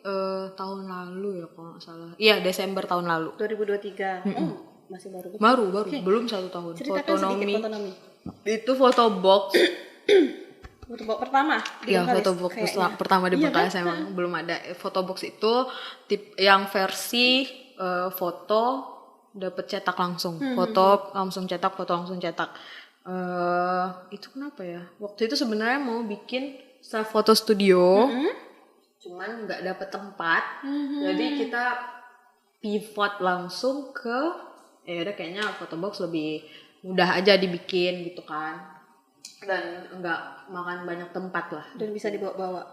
tahun lalu ya kalau nggak salah. Iya, Desember tahun lalu. 2023. Masih baru. Baru, belum 1 tahun. Ceritakan sedikit Photonomy. Itu foto box. Foto box pertama. Iya, foto box pertama di Bengkalis emang belum ada. Foto box itu yang versi foto dapat cetak langsung. Foto langsung cetak. Itu kenapa ya? Waktu itu sebenarnya mau bikin self photo studio. Cuman nggak dapet tempat, jadi kita pivot langsung ke ya udah kayaknya foto box lebih mudah aja dibikin gitu kan, dan nggak makan banyak tempat lah, dan bisa dibawa-bawa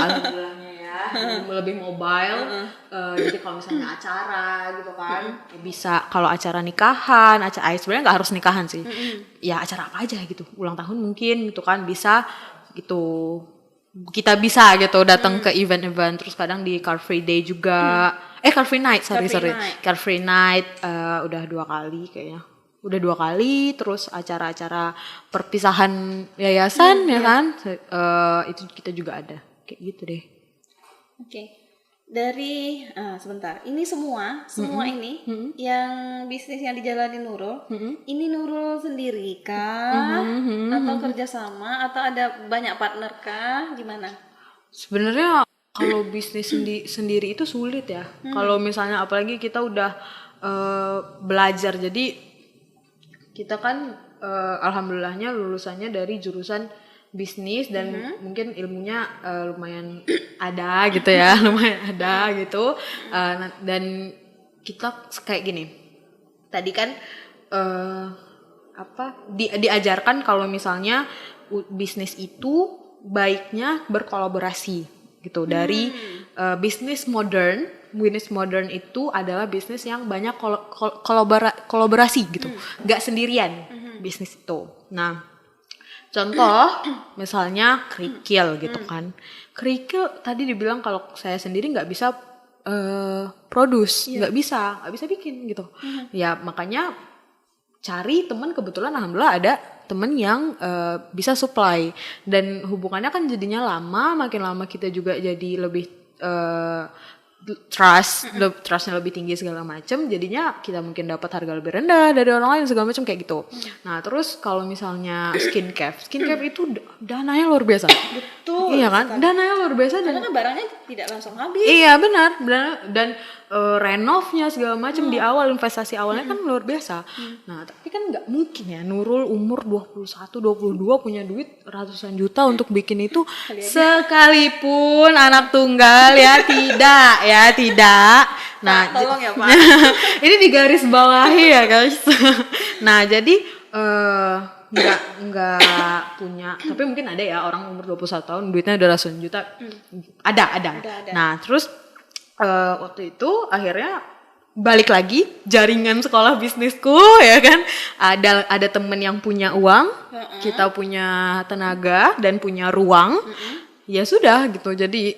alhamdulillahnya ya. Lebih mobile. Jadi kalau misalnya acara gitu kan ya bisa, kalau acara nikahan, sebenarnya nggak harus nikahan sih, ya acara apa aja gitu, ulang tahun mungkin gitu kan bisa gitu. Kita bisa gitu datang ke event-event, terus kadang di Car Free Day juga. Car Free Night, sorry. Car Free Night udah 2 kali kayaknya. Udah 2 kali, terus acara-acara perpisahan yayasan ya kan. Itu kita juga ada. Kayak gitu deh. Oke. Dari sebentar. Ini semua ini yang bisnis yang dijalani Nurul, ini Nurul sendiri kah atau kerjasama atau ada banyak partner kah? Gimana? Sebenarnya kalau bisnis sendiri itu sulit ya. Kalau misalnya apalagi kita udah belajar, jadi kita kan alhamdulillahnya lulusannya dari jurusan bisnis dan mungkin ilmunya lumayan ada gitu ya, gitu. Dan kita kayak gini. Tadi kan diajarkan kalau misalnya bisnis itu baiknya berkolaborasi gitu. Dari bisnis modern. Bisnis modern itu adalah bisnis yang banyak kolaborasi gitu, nggak sendirian bisnis itu. Nah, contoh misalnya kerikil gitu kan. Kerikil tadi dibilang kalau saya sendiri nggak bisa produce, nggak bisa bikin gitu. Ya makanya cari teman, kebetulan alhamdulillah ada temen yang bisa supply, dan hubungannya kan jadinya makin lama kita juga jadi lebih trustnya lebih tinggi segala macam, jadinya kita mungkin dapat harga lebih rendah dari orang lain segala macam kayak gitu. Nah terus kalau misalnya skin cafe itu dananya luar biasa. Betul. Iya kan, dananya luar biasa karena kan barangnya tidak langsung habis. Iya benar, dan renovnya segala macam di awal, investasi awalnya kan luar biasa. Nah tapi kan nggak mungkin ya Nurul umur 21, 22 punya duit ratusan juta untuk bikin itu sekalipun anak tunggal ya tidak. Nah tolong ya Pak. ini digaris bawahi ya guys. Nah jadi nggak punya, tapi mungkin ada ya orang umur 21 tahun duitnya udah ratusan juta. Ada. Nah terus waktu itu akhirnya balik lagi jaringan sekolah bisnisku ya kan, ada temen yang punya uang, kita punya tenaga dan punya ruang, ya sudah gitu. Jadi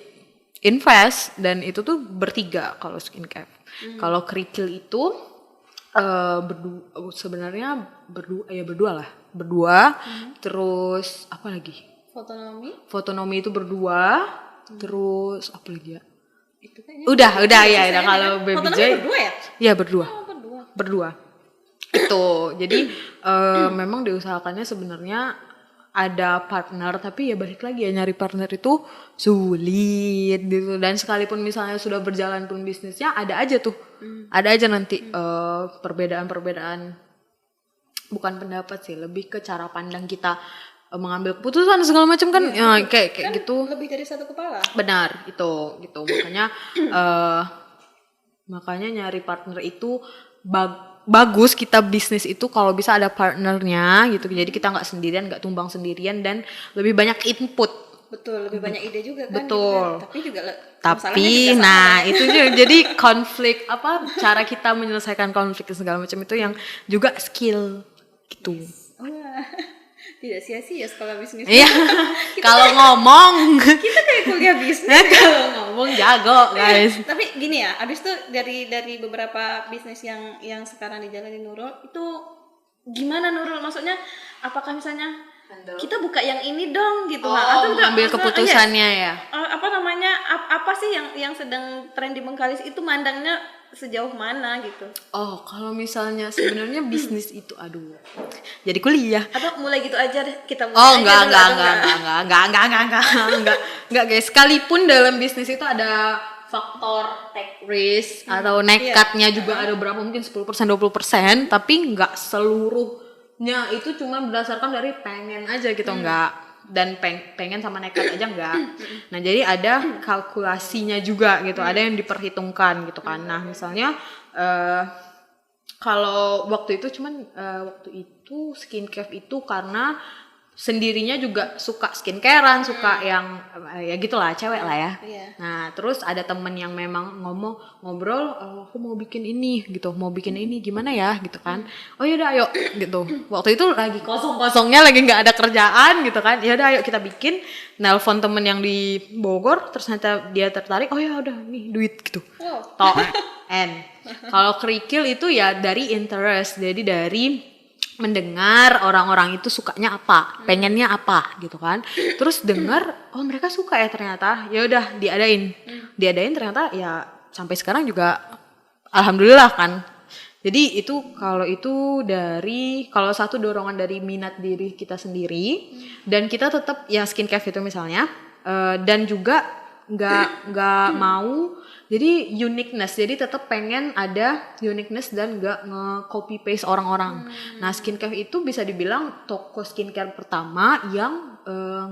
invest, dan itu tuh bertiga kalau Skin Cafe. Kalau Kerikil itu sebenarnya berdua. Terus apa lagi? Fotonomi itu berdua. Terus apa lagi ya? Itu kayaknya Udah ya. Kalau Baby Fotonomi Joy berdua ya? Iya berdua. Berdua. Berdua. Itu. Jadi memang diusahakannya sebenarnya ada partner, tapi ya balik lagi ya, nyari partner itu sulit gitu. Dan sekalipun misalnya sudah berjalan pun bisnisnya, ada aja tuh. Ada aja nanti perbedaan-perbedaan, bukan pendapat sih, lebih ke cara pandang kita mengambil keputusan segala macam kan, kayak Kan gitu. lebih dari satu kepala. Benar, itu gitu. Makanya nyari partner itu bagus kita bisnis itu kalau bisa ada partnernya gitu. Jadi kita nggak sendirian, nggak tumbang sendirian, dan lebih banyak input. Betul, lebih banyak ide juga kan. Betul. Gitu kan. Tapi juga Tapi itu juga jadi konflik cara kita menyelesaikan konflik segala macam itu yang juga skill gitu. Wah, tidak sia-sia sekolah bisnis. Iya. Kalau ngomong Kita kayak kuliah bisnis. kalau ngomong jago guys. Tapi gini ya, abis itu dari beberapa bisnis yang sekarang dijalani Nurul itu gimana Nurul? Maksudnya apakah misalnya kita buka yang ini dong gitu, atau kita ambil keputusannya ya. Apa sih yang sedang tren di Bengkalis itu, mandangnya sejauh mana gitu? Oh, kalau misalnya sebenarnya bisnis itu jadi kuliah. Atau mulai gitu aja deh kita mulai. Oh, aja enggak guys. Sekalipun dalam bisnis itu ada faktor take risk atau nekatnya juga ada berapa, mungkin 10% 20%, tapi enggak seluruhnya itu cuma berdasarkan dari pengen aja gitu, enggak. Dan pengen sama nekat aja enggak. Nah, jadi ada kalkulasinya juga gitu, ada yang diperhitungkan gitu kan. Nah, misalnya kalau waktu itu Skin Cafe itu karena sendirinya juga suka skincarean, suka yang ya gitulah, cewek lah ya. Nah, terus ada temen yang memang ngobrol, aku mau bikin ini gitu, mau bikin ini gimana ya gitu kan. Oh yaudah ayo gitu. Waktu itu lagi kosong-kosongnya, lagi nggak ada kerjaan gitu kan. Yaudah ayo kita bikin. Nelpon temen yang di Bogor, terus ternyata dia tertarik. Oh ya udah nih duit gitu. Kalau Kerikil itu ya dari interest, jadi dari mendengar orang-orang itu sukanya apa, pengennya apa gitu kan. Terus dengar, oh mereka suka ya ternyata. Ya udah diadain ternyata ya sampai sekarang juga alhamdulillah kan. Jadi kalau satu dorongan dari minat diri kita sendiri, dan kita tetap ya Skin Cafe itu misalnya, dan juga nggak mau jadi uniqueness, jadi tetap pengen ada uniqueness dan nggak nge-copy paste orang-orang. Nah, Skin Cafe itu bisa dibilang toko skincare pertama yang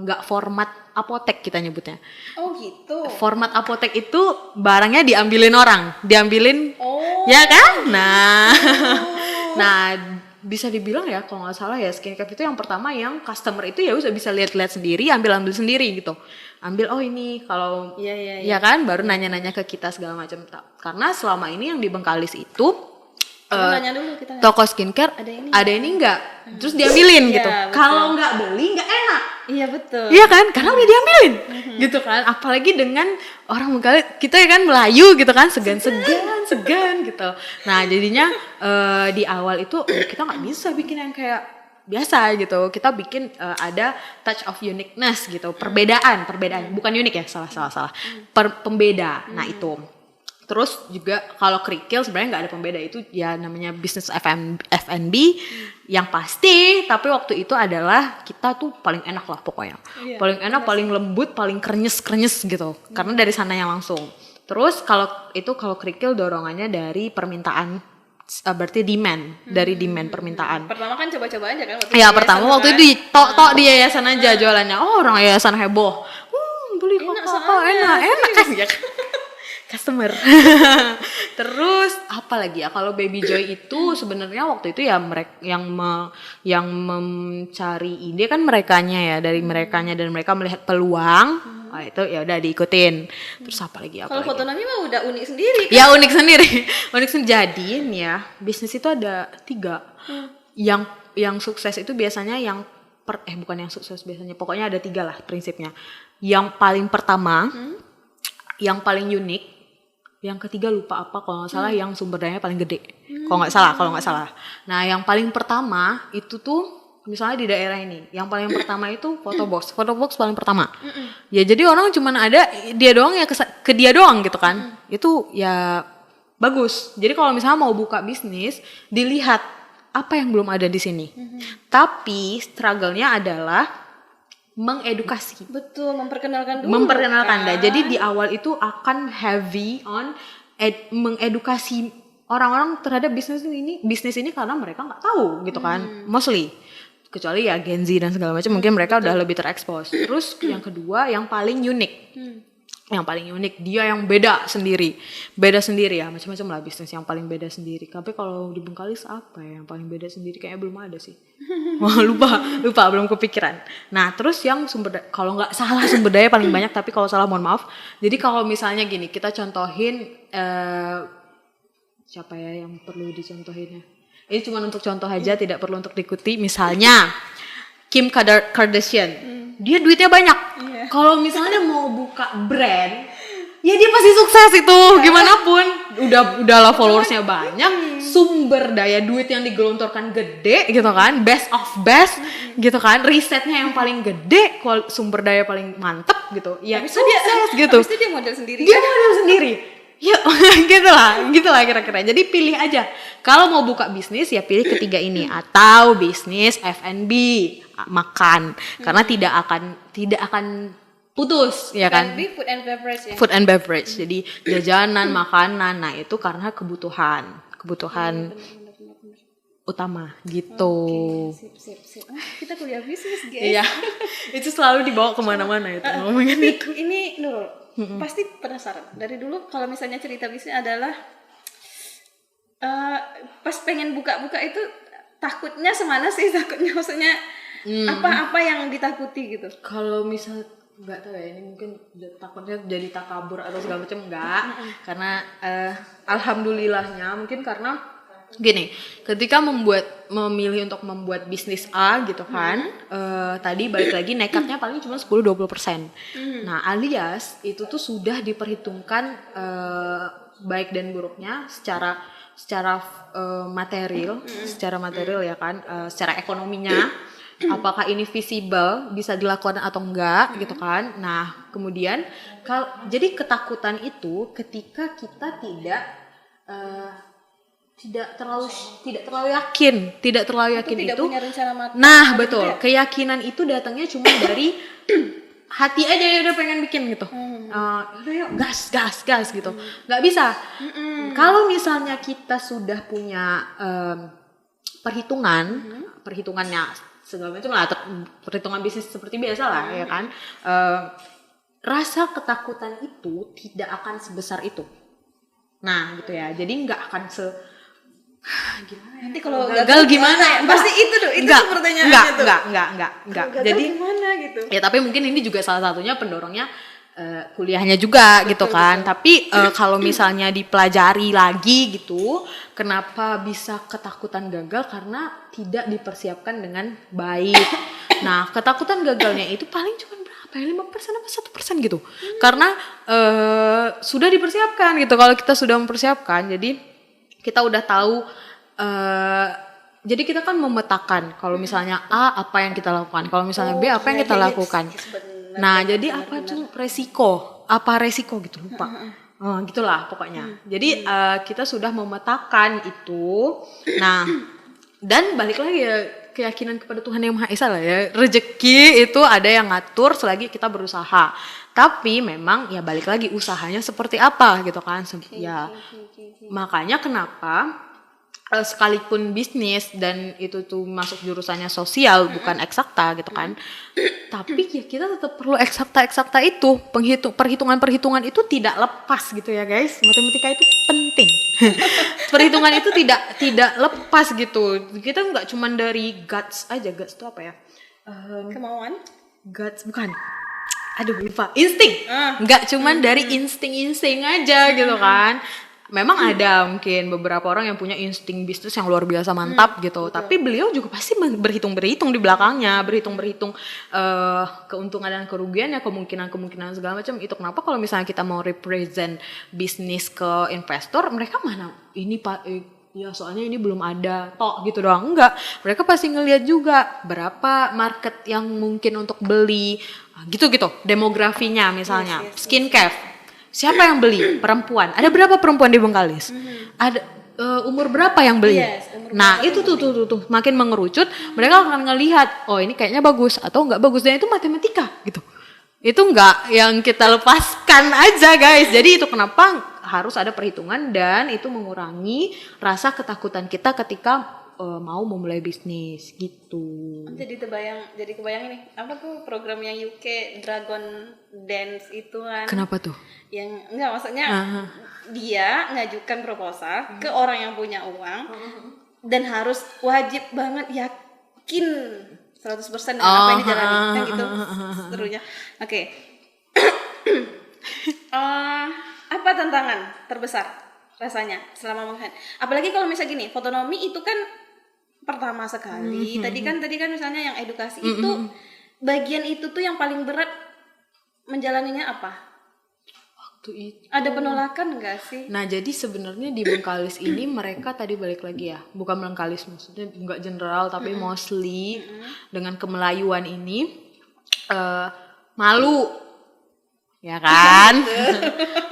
nggak format apotek kita nyebutnya. Oh gitu. Format apotek itu barangnya diambilin orang, ya kan? Nah, bisa dibilang ya kalau nggak salah ya Skin Cafe itu yang pertama yang customer itu ya bisa lihat-lihat sendiri, ambil sendiri gitu. Ambil ini kalau ya kan, baru nanya-nanya ke kita segala macam. Karena selama ini yang di Bengkalis itu nanya dulu kita, toko skincare ada ini enggak, terus diambilin gitu. Kalau nggak beli nggak enak. Iya betul. Iya kan, karena udah diambilin gitu kan. Apalagi dengan orang Bengkalis, kita ya kan Melayu gitu kan, segan gitu. Nah jadinya di awal itu kita nggak bisa bikin yang kayak biasa gitu, kita bikin ada touch of uniqueness gitu, perbedaan, bukan unik ya, salah, pembeda. Nah itu. Terus juga kalau Kerikil sebenarnya nggak ada pembeda, itu ya namanya bisnis F&B yang pasti, tapi waktu itu adalah kita tuh paling enak lah pokoknya, paling enak, paling lembut, paling krenyes gitu, karena dari sananya langsung. Terus kalau Kerikil dorongannya dari permintaan, berarti demand, dari demand permintaan. Pertama kan coba-coba aja kan waktu. Ya pertama waktu itu tok di yayasan aja jualannya. Oh, orang yayasan heboh. Beli kok enak ya kan. Customer. Terus apa lagi ya, kalau Baby Joy itu sebenarnya waktu itu ya mereka yang mencari ide kan merekanya ya, dari merekanya, dan mereka melihat peluang. Itu ya udah diikutin. Terus apa lagi? Kalau Fotonomi mah udah unik sendiri kan? Ya unik sendiri. Jadi nih ya, bisnis itu ada 3. Yang sukses itu biasanya bukan yang sukses biasanya. Pokoknya ada 3 lah prinsipnya. Yang paling pertama yang paling unik, yang ketiga lupa apa kalau nggak salah, yang sumber dayanya paling gede. Kalau nggak salah. Nah, yang paling pertama itu tuh misalnya di daerah ini, yang paling pertama itu photobox paling pertama. Ya jadi orang cuman ada dia doang ya ke dia doang gitu kan. Itu ya bagus. Jadi kalau misalnya mau buka bisnis, dilihat apa yang belum ada di sini. Tapi struggle-nya adalah mengedukasi. Betul, memperkenalkan dulu. Dah. Jadi di awal itu akan heavy on mengedukasi orang-orang terhadap bisnis ini karena mereka nggak tahu gitu kan, mostly. Kecuali ya Gen Z dan segala macam, mungkin mereka udah lebih terekspos. Terus yang kedua, yang paling unik. Yang paling unik, dia yang beda sendiri ya, macam-macam lah bisnis yang paling beda sendiri. Tapi kalau di Bengkalis apa ya yang paling beda sendiri, kayaknya belum ada sih. Wah, lupa belum kepikiran. Nah terus yang kalau nggak salah sumber daya paling banyak, tapi kalau salah mohon maaf. Jadi kalau misalnya gini, kita contohin siapa ya yang perlu dicontohinnya, ini cuma untuk contoh aja, tidak perlu untuk diikuti. Misalnya Kim Kardashian, dia duitnya banyak. Kalau misalnya mau buka brand, ya dia pasti sukses itu, gimana pun. Udahlah followersnya banyak, sumber daya duit yang digelontorkan gede gitu kan, best of best gitu kan, risetnya yang paling gede, sumber daya paling mantep gitu. Ya sukses gitu. Habis itu dia model sendiri. Ya gitulah kira-kira. Jadi pilih aja. Kalau mau buka bisnis ya pilih ketiga ini, atau bisnis F&B, makan, karena tidak akan putus ya kan. Food and beverage ya. Food and beverage. Jadi jajanan, makanan. Nah, itu karena kebutuhan utama gitu. Sip. Kita kuliah bisnis, guys. Iya. Itu selalu dibawa kemana-mana itu ngomongin itu. Ini Nurul, pasti penasaran. Dari dulu kalau misalnya cerita bisnis adalah pas pengen buka-buka itu takutnya semana sih? Takutnya maksudnya apa yang ditakuti gitu? Kalau misal nggak tahu ya, ini mungkin takutnya jadi takabur atau segala macam, enggak. Karena alhamdulillahnya mungkin karena gini, ketika memilih untuk membuat bisnis A gitu kan, tadi balik lagi nekatnya paling cuma 10-20%. Nah, alias itu tuh sudah diperhitungkan baik dan buruknya secara material, ya kan, secara ekonominya. Apakah ini visible, bisa dilakukan atau enggak gitu kan. Nah, kemudian jadi ketakutan itu ketika kita tidak terlalu yakin itu. Punya rencana matang. Nah, betul. Keyakinan itu datangnya cuma dari hati aja, ya udah pengen bikin gitu. Udah yuk gas gitu. Nggak bisa. Kalau misalnya kita sudah punya perhitungannya segala macam lah, perhitungan bisnis seperti biasa lah ya kan. Rasa ketakutan itu tidak akan sebesar itu. Nah, gitu ya. Jadi nggak akan gimana ya? Nanti kalau gagal gimana ya? Pasti itu pertanyaannya tuh. Enggak. Jadi gimana gitu. Ya tapi mungkin ini juga salah satunya pendorongnya kuliahnya juga gitu kan. Tapi kalau misalnya dipelajari lagi gitu, kenapa bisa ketakutan gagal? Karena tidak dipersiapkan dengan baik. Nah, ketakutan gagalnya itu paling cuma berapa ya? 5% apa 1% gitu. Karena sudah dipersiapkan gitu. Kalau kita sudah mempersiapkan, jadi kita udah tahu, jadi kita kan memetakan kalau misalnya A apa yang kita lakukan, kalau misalnya B apa yang kita lakukan. Nah, jadi apa tuh resiko gitu, lupa. Gitulah pokoknya. Jadi kita sudah memetakan itu. Nah, dan balik lagi ya, keyakinan kepada Tuhan Yang Maha Esa lah ya. Rezeki itu ada yang ngatur selagi kita berusaha. Tapi memang ya balik lagi usahanya seperti apa gitu kan. Makanya kenapa sekalipun bisnis dan itu tuh masuk jurusannya sosial bukan eksakta gitu kan, tapi ya kita tetap perlu eksakta itu. Perhitungan itu tidak lepas gitu ya guys. Matematika itu penting. Perhitungan itu tidak lepas gitu. Kita nggak cuma dari guts aja. Guts itu apa ya? Kemauan? Guts bukan. Aduh lupa. Insting. Nggak cuma dari insting aja gitu kan. memang ada mungkin beberapa orang yang punya insting bisnis yang luar biasa mantap gitu. Betul. Tapi beliau juga pasti berhitung di belakangnya, berhitung keuntungan dan kerugiannya, kemungkinan segala macam. Itu kenapa kalau misalnya kita mau represent bisnis ke investor, mereka mana ini Pak ya soalnya ini belum ada tok gitu doang, enggak. Mereka pasti ngelihat juga berapa market yang mungkin untuk beli gitu-gitu, demografinya misalnya. Yes. Skincare. Siapa yang beli? Perempuan. Ada berapa perempuan di Bengkalis? Ada umur berapa yang beli? Yes, umur nah, berapa itu tuh makin mengerucut, mereka akan ngelihat, oh ini kayaknya bagus atau enggak bagus, dan itu matematika gitu. Itu enggak yang kita lepaskan aja, guys. Jadi itu kenapa harus ada perhitungan, dan itu mengurangi rasa ketakutan kita ketika mau memulai bisnis gitu. Jadi kebayang ini apa tuh program yang UK Dragon Dance itu kan? Kenapa tuh? Yang enggak, maksudnya dia ngajukan proposal ke orang yang punya uang dan harus wajib banget yakin 100% dengan apa yang dijalani, kan gitu serunya. Oke. Apa tantangan terbesar rasanya selama menghen? Apalagi kalau misalnya gini, Fotonomi itu kan pertama sekali. Tadi kan misalnya yang edukasi itu bagian itu tuh yang paling berat menjalaninya apa? Waktu itu Ada penolakan enggak sih? Nah, jadi sebenarnya di Bengkalis ini mereka tadi balik lagi ya, bukan Bengkalis maksudnya enggak general tapi mostly dengan kemelayuan ini malu. Ya kan?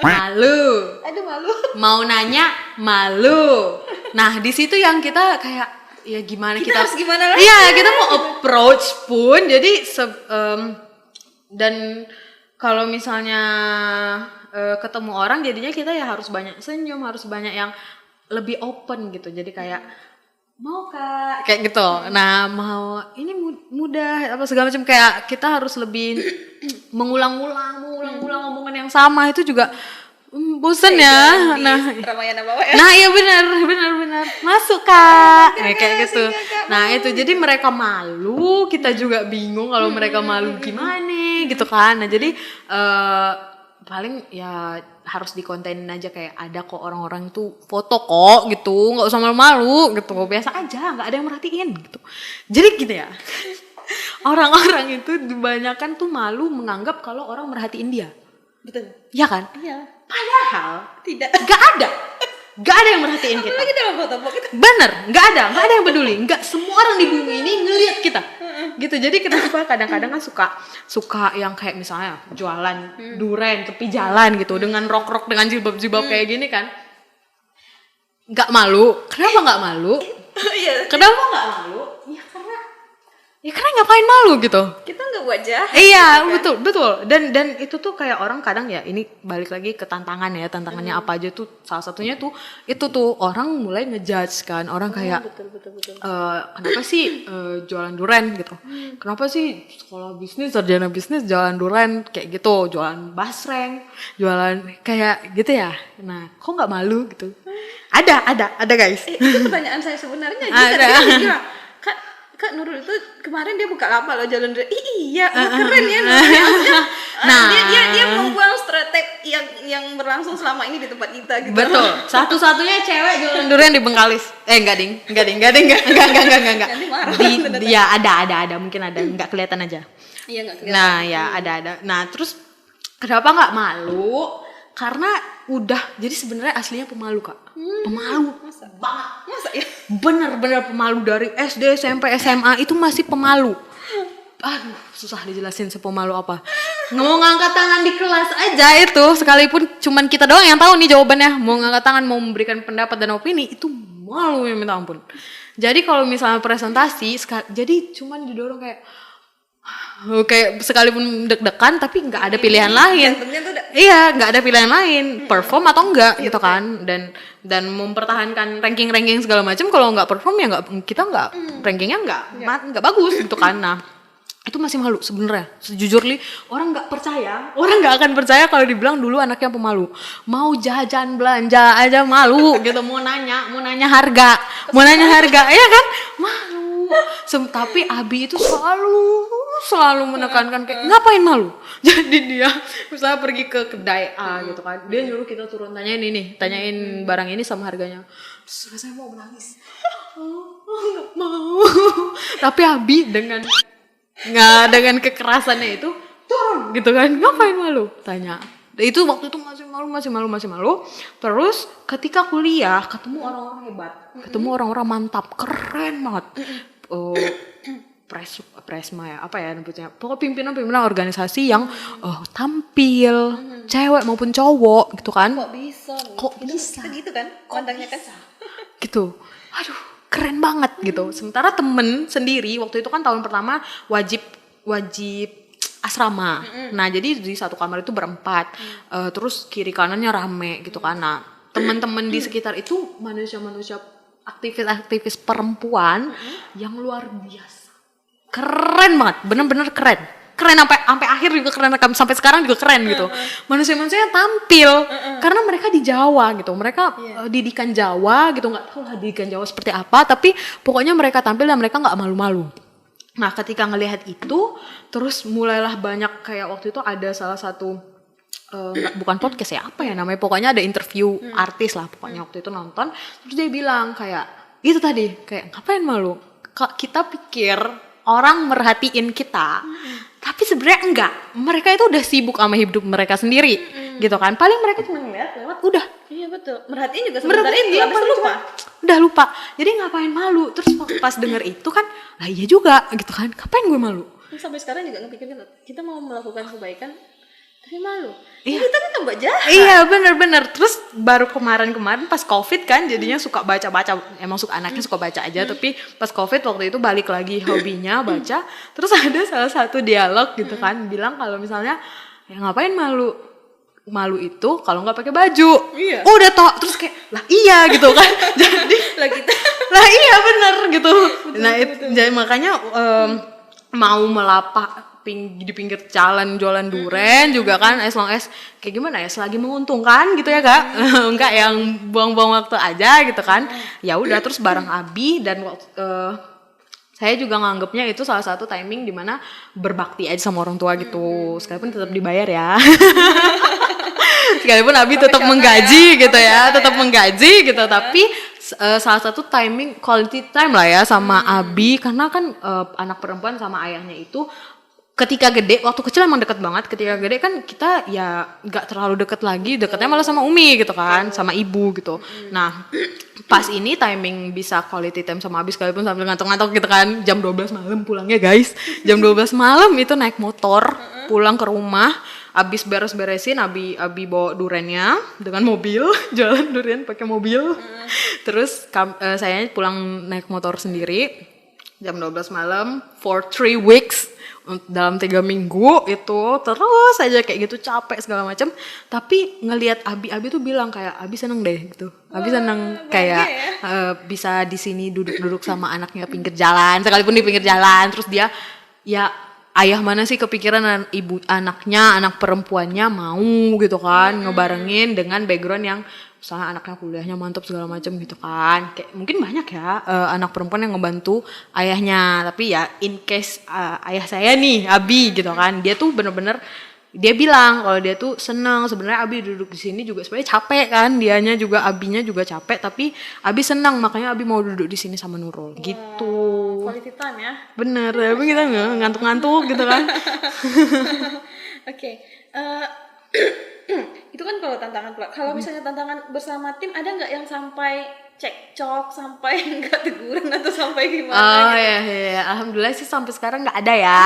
Malu. Aduh, malu. Mau nanya malu. Nah, di situ yang kita kayak ya gimana kita harus gimana lagi? Iya, kita mau approach pun jadi dan kalau misalnya ketemu orang jadinya kita ya harus banyak senyum, harus banyak yang lebih open gitu. Jadi kayak mau Kak kayak gitu. Nah, mau ini mudah apa segala macam, kayak kita harus lebih mengulang-ulang omongan yang sama, itu juga bosan ya. Nah, Ramayana bawa ya. Nah, iya benar. Masuk Kak. Kayak gitu. Nah, itu jadi mereka malu, kita juga bingung kalau mereka malu gimana gitu kan. Nah, jadi paling ya harus dikontenin aja, kayak ada kok orang-orang itu foto kok gitu, nggak usah malu-malu gitu, biasa aja, nggak ada yang merhatiin gitu. Jadi gitu ya. Orang-orang itu kebanyakan tuh malu menganggap kalau orang merhatiin dia. Betul. Ya kan? Iya. Padahal Tidak. Gak ada yang merhatiin kita. Apalagi dalam foto kita. Bener, gak ada yang peduli. Gak semua orang di bumi ini ngelihat kita. Gitu. Jadi kenapa kadang-kadang kan suka yang kayak misalnya jualan duren tepi jalan gitu dengan rok-rok dengan jilbab-jilbab kayak gini kan. Gak malu. Kenapa gak malu? Iya. Kenapa gak malu? Ya karena ngapain malu gitu. Kita nggak buat jahat. Iya, kan? betul. Dan itu tuh kayak orang kadang ya, ini balik lagi ke tantangannya apa aja tuh, salah satunya tuh itu tuh orang mulai ngejudge kan, orang kayak Betul. kenapa sih jualan duren gitu, kenapa sih sekolah bisnis, sarjana bisnis jualan duren kayak gitu, jualan basreng, jualan kayak gitu ya. Nah, kok nggak malu gitu? Ada guys. Itu pertanyaan saya sebenarnya. Ada. Kak Nurul itu kemarin dia buka lapak loh jalan duren. Iya, keren ya Nurul. Nah, dia membuang strategi yang berlangsung selama ini di tempat kita gitu. Betul. Satu-satunya cewek jualan durian di Bengkalis. Enggak. Nanti marah. Ya ada, mungkin ada, enggak kelihatan aja. Iya, enggak kelihatan. Nah, ya ada. Nah, terus kenapa enggak malu? Karena jadi sebenarnya aslinya pemalu, Kak. Pemalu banget. Masa ya? Bener-bener pemalu dari SD, SMP, SMA itu masih pemalu. Aduh, susah dijelasin sepemalu apa. Mau ngangkat tangan di kelas aja itu, sekalipun cuman kita doang yang tahu nih jawabannya. Mau ngangkat tangan, mau memberikan pendapat dan opini, itu malu ya minta ampun. Jadi kalau misalnya presentasi, jadi cuman didorong kayak sekalipun deg-degan tapi nggak ada pilihan lain. Iya, nggak ada pilihan lain, perform atau enggak gitu kan. Dan mempertahankan ranking segala macam, kalau nggak perform ya kita nggak rankingnya nggak bagus gitu kan. Nah, itu masih malu sebenarnya. Sejujurnya orang nggak akan percaya kalau dibilang dulu anaknya pemalu. Mau jajan belanja aja malu gitu, mau nanya harga ya kan, malu. Tapi Abi itu selalu selalu menekankan kayak ngapain malu. Jadi dia misalnya pergi ke kedai A gitu kan, dia nyuruh kita turun tanyain barang ini sama harganya. Terus rasanya mau menangis. Nggak mau. Tapi Abi dengan kekerasannya itu turun gitu kan, ngapain malu? Tanya. Itu waktu itu masih malu. Terus ketika kuliah ketemu orang-orang hebat, ketemu orang-orang mantap, keren banget. Presma ya, apa ya nyebutnya, pokoknya pimpinan organisasi yang tampil, cewek maupun cowok gitu kan. Kok bisa gitu kan pandangnya kan gitu, aduh keren banget gitu. Sementara temen sendiri waktu itu kan tahun pertama wajib asrama. Nah jadi di satu kamar itu berempat, terus kiri kanannya rame gitu kan. Nah teman-teman di sekitar itu manusia aktivis perempuan yang luar biasa. Keren banget, bener-bener keren sampai akhir juga keren, sampai sekarang juga keren gitu. Manusia-manusia yang tampil karena mereka di Jawa gitu, mereka didikan Jawa gitu, nggak tahu lah didikan Jawa seperti apa, tapi pokoknya mereka tampil dan mereka nggak malu-malu. Nah ketika ngelihat itu, terus mulailah banyak kayak waktu itu ada salah satu bukan podcast ya, apa ya namanya, pokoknya ada interview artis lah pokoknya. Waktu itu nonton, terus dia bilang kayak itu tadi, kayak ngapain malu, kita pikir orang merhatiin kita, tapi sebenarnya enggak. Mereka itu udah sibuk sama hidup mereka sendiri, gitu kan. Paling mereka cuma ngeliat lewat, udah. Iya betul. Merhatiin juga sebentar itu, habis lupa. Udah lupa. Jadi ngapain malu? Terus pas denger itu kan, lah iya juga, gitu kan. Ngapain gue malu? Sampai sekarang juga ngepikirin, kita mau melakukan kebaikan, tapi malu. Iya. Kita kan tambah jahat. Iya bener. Terus baru kemarin pas COVID kan jadinya suka baca-baca. Emang anaknya suka baca aja. Tapi pas COVID waktu itu balik lagi hobinya baca. Terus ada salah satu dialog gitu kan, bilang kalau misalnya ya ngapain malu itu kalau nggak pakai baju. Iya. Udah toh. Terus kayak lah iya gitu kan. Jadi lah iya bener gitu. Betul. Jadi makanya mau melapak di pinggir jalan jualan duren juga kan, as long as kayak gimana ya, selagi menguntungkan gitu ya kak. Enggak yang buang-buang waktu aja gitu kan. Ya udah, terus bareng Abi dan saya juga nganggapnya itu salah satu timing dimana berbakti aja sama orang tua gitu, sekalipun tetap dibayar ya. Sekalipun Abi tetap menggaji gitu ya, tetap menggaji gitu, tapi salah satu timing quality time lah ya sama Abi, karena kan anak perempuan sama ayahnya itu ketika gede, waktu kecil emang deket banget, ketika gede kan kita ya nggak terlalu deket lagi, deketnya malah sama Umi gitu kan, sama ibu gitu. Nah pas ini timing bisa quality time sama Abi sekalipun sambil ngantuk-ngantuk gitu kan, jam 12 malam pulangnya guys, jam 12 malam itu naik motor pulang ke rumah, abis beres-beresin, Abi bawa durennya dengan mobil, jalan durian pakai mobil, terus saya pulang naik motor sendiri jam 12 malam for 3 weeks. Dalam 3 minggu itu terus aja kayak gitu, capek segala macam. Tapi ngelihat Abi tuh bilang kayak Abi seneng deh gitu. Abi seneng kayak bisa di sini duduk-duduk sama anaknya pinggir jalan, sekalipun di pinggir jalan. Terus dia ya ayah mana sih kepikiran ibu anaknya, anak perempuannya mau gitu kan ngebarengin dengan background yang misalnya anaknya kuliahnya mantap segala macam gitu kan. Kayak mungkin banyak ya anak perempuan yang ngebantu ayahnya, tapi ya in case ayah saya nih Abi gitu kan, dia tuh bener-bener dia bilang kalau dia tuh seneng sebenarnya Abi duduk di sini juga sebenarnya capek kan, dianya juga Abinya juga capek, tapi Abi senang makanya Abi mau duduk di sini sama Nurul gitu. Quality time ya. Bener, Abi kita ngantuk-ngantuk gitu kan. Oke. Itu kan kalau tantangan pula. Kalau misalnya tantangan bersama tim, ada nggak yang sampai cekcok, sampai nggak teguran atau sampai gimana? Oh gitu? ya, alhamdulillah sih sampai sekarang nggak ada ya.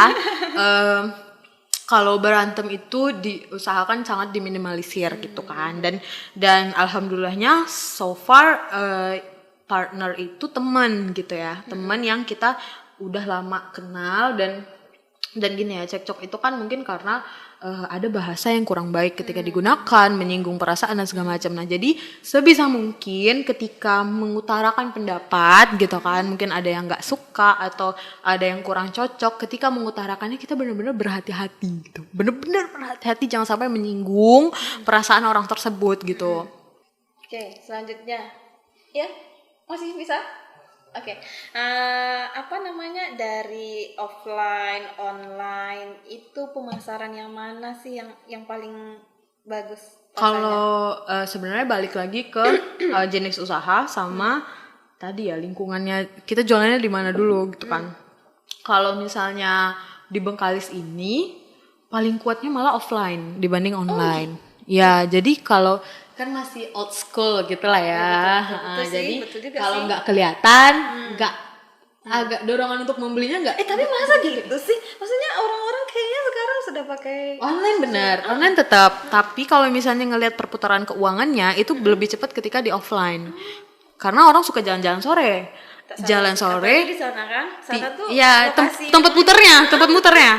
Kalau berantem itu diusahakan sangat diminimalisir gitu kan, dan alhamdulillahnya so far partner itu teman gitu ya, teman yang kita udah lama kenal dan gini ya, cekcok itu kan mungkin karena ada bahasa yang kurang baik ketika digunakan, menyinggung perasaan dan segala macam. Nah, jadi sebisa mungkin ketika mengutarakan pendapat gitu kan, mungkin ada yang nggak suka atau ada yang kurang cocok, ketika mengutarakannya kita benar-benar berhati-hati gitu, benar-benar berhati-hati jangan sampai menyinggung perasaan orang tersebut gitu. Oke, selanjutnya, ya masih bisa? Oke, apa namanya, dari offline, online itu pemasaran yang mana sih yang paling bagus rasanya? Kalau sebenarnya balik lagi ke jenis usaha sama tadi ya lingkungannya, kita jualannya di mana dulu gitu kan. Kalau misalnya di Bengkalis ini paling kuatnya malah offline dibanding online. Ya, jadi kalau kan masih old school gitu lah ya. Betul sih, Jadi betul juga kalau sih. nggak kelihatan, nggak agak dorongan untuk membelinya nggak. Tapi masa gitu sih? Maksudnya orang-orang kayaknya sekarang sudah pakai Online benar, online tetap. Tapi kalau misalnya ngelihat perputaran keuangannya itu lebih cepat ketika di offline. Karena orang suka jalan-jalan sore. Jalan apalagi sore. di sana kan? Sana tuh Iya, lokasi tempat muternya.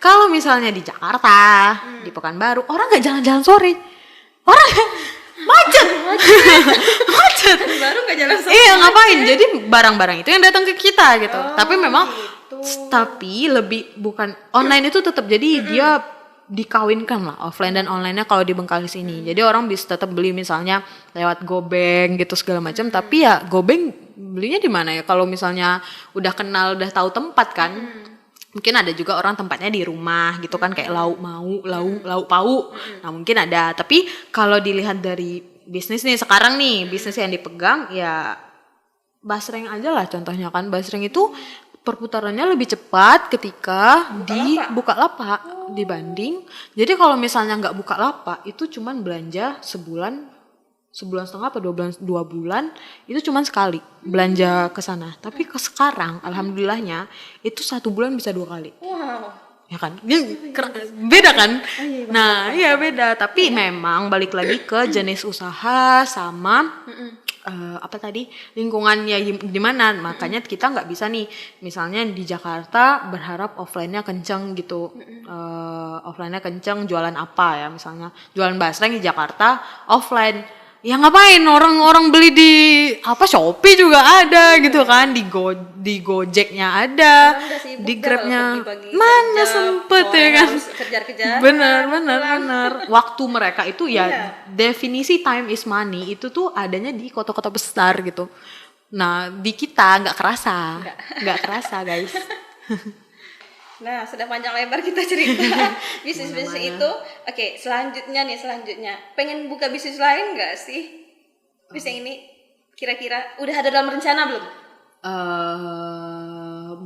Kalau misalnya di Jakarta, di Pekanbaru, orang nggak jalan-jalan sore. Orang macet. Macet. baru nggak jalan sama. Iya, ngapain? Jadi barang-barang itu yang datang ke kita gitu. Oh, Tapi memang gitu. tapi lebih bukan online itu tetap jadi dia dikawinkan lah offline dan online-nya kalau di Bengkalis ini. Jadi orang bisa tetap beli misalnya lewat Gobeng gitu segala macam, tapi ya Gobeng belinya di mana ya? Kalau misalnya udah kenal, udah tahu tempat kan. Mungkin ada juga orang tempatnya di rumah gitu kan, kayak lauk pauk. Nah, mungkin ada. Tapi kalau dilihat dari bisnis nih sekarang nih, bisnis yang dipegang ya basreng aja lah contohnya kan. Basreng itu perputarannya lebih cepat ketika di Bukalapak dibanding. Jadi kalau misalnya nggak Bukalapak itu cuman belanja sebulan setengah atau 2 bulan itu cuman sekali belanja ke sana. Tapi ke sekarang alhamdulillahnya itu 1 bulan bisa 2 kali. Wow. Ya kan? Beda kan? Nah, iya beda. Tapi memang balik lagi ke jenis usaha sama apa tadi lingkungannya di mana. Makanya kita nggak bisa nih, misalnya di Jakarta berharap offline-nya kenceng gitu. Offline-nya kenceng, jualan apa ya? Misalnya jualan basreng di Jakarta offline. Ya ngapain orang-orang beli di Shopee juga ada gitu kan, di Gojeknya ada, di Grabnya mana sempet ya kan. Kejar-kejar. Bener. Waktu mereka itu ya definisi time is money itu tuh adanya di kota-kota besar gitu. Nah di kita nggak kerasa guys. Nah, sudah panjang lebar kita cerita bisnis-bisnis itu. Oke, selanjutnya. Pengen buka bisnis lain nggak sih? Bisnis ini kira-kira udah ada dalam rencana belum?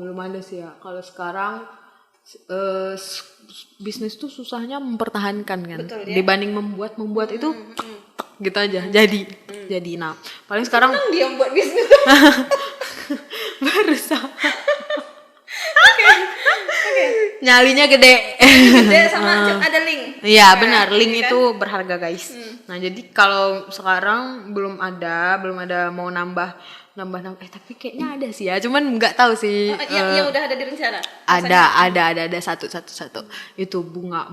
Belum ada sih ya. Kalau sekarang bisnis tuh susahnya mempertahankan kan. Betul, ya? Dibanding membuat itu gitu aja. Jadi nah, paling sekarang dia buat bisnis. berusaha. Nyalinya gede sama ada link. Iya benar, link itu berharga guys. Nah jadi kalau sekarang belum ada mau nambah. Tapi kayaknya ada sih ya, cuman nggak tahu sih. Yang udah ada di rencana. Ada satu. Itu bunga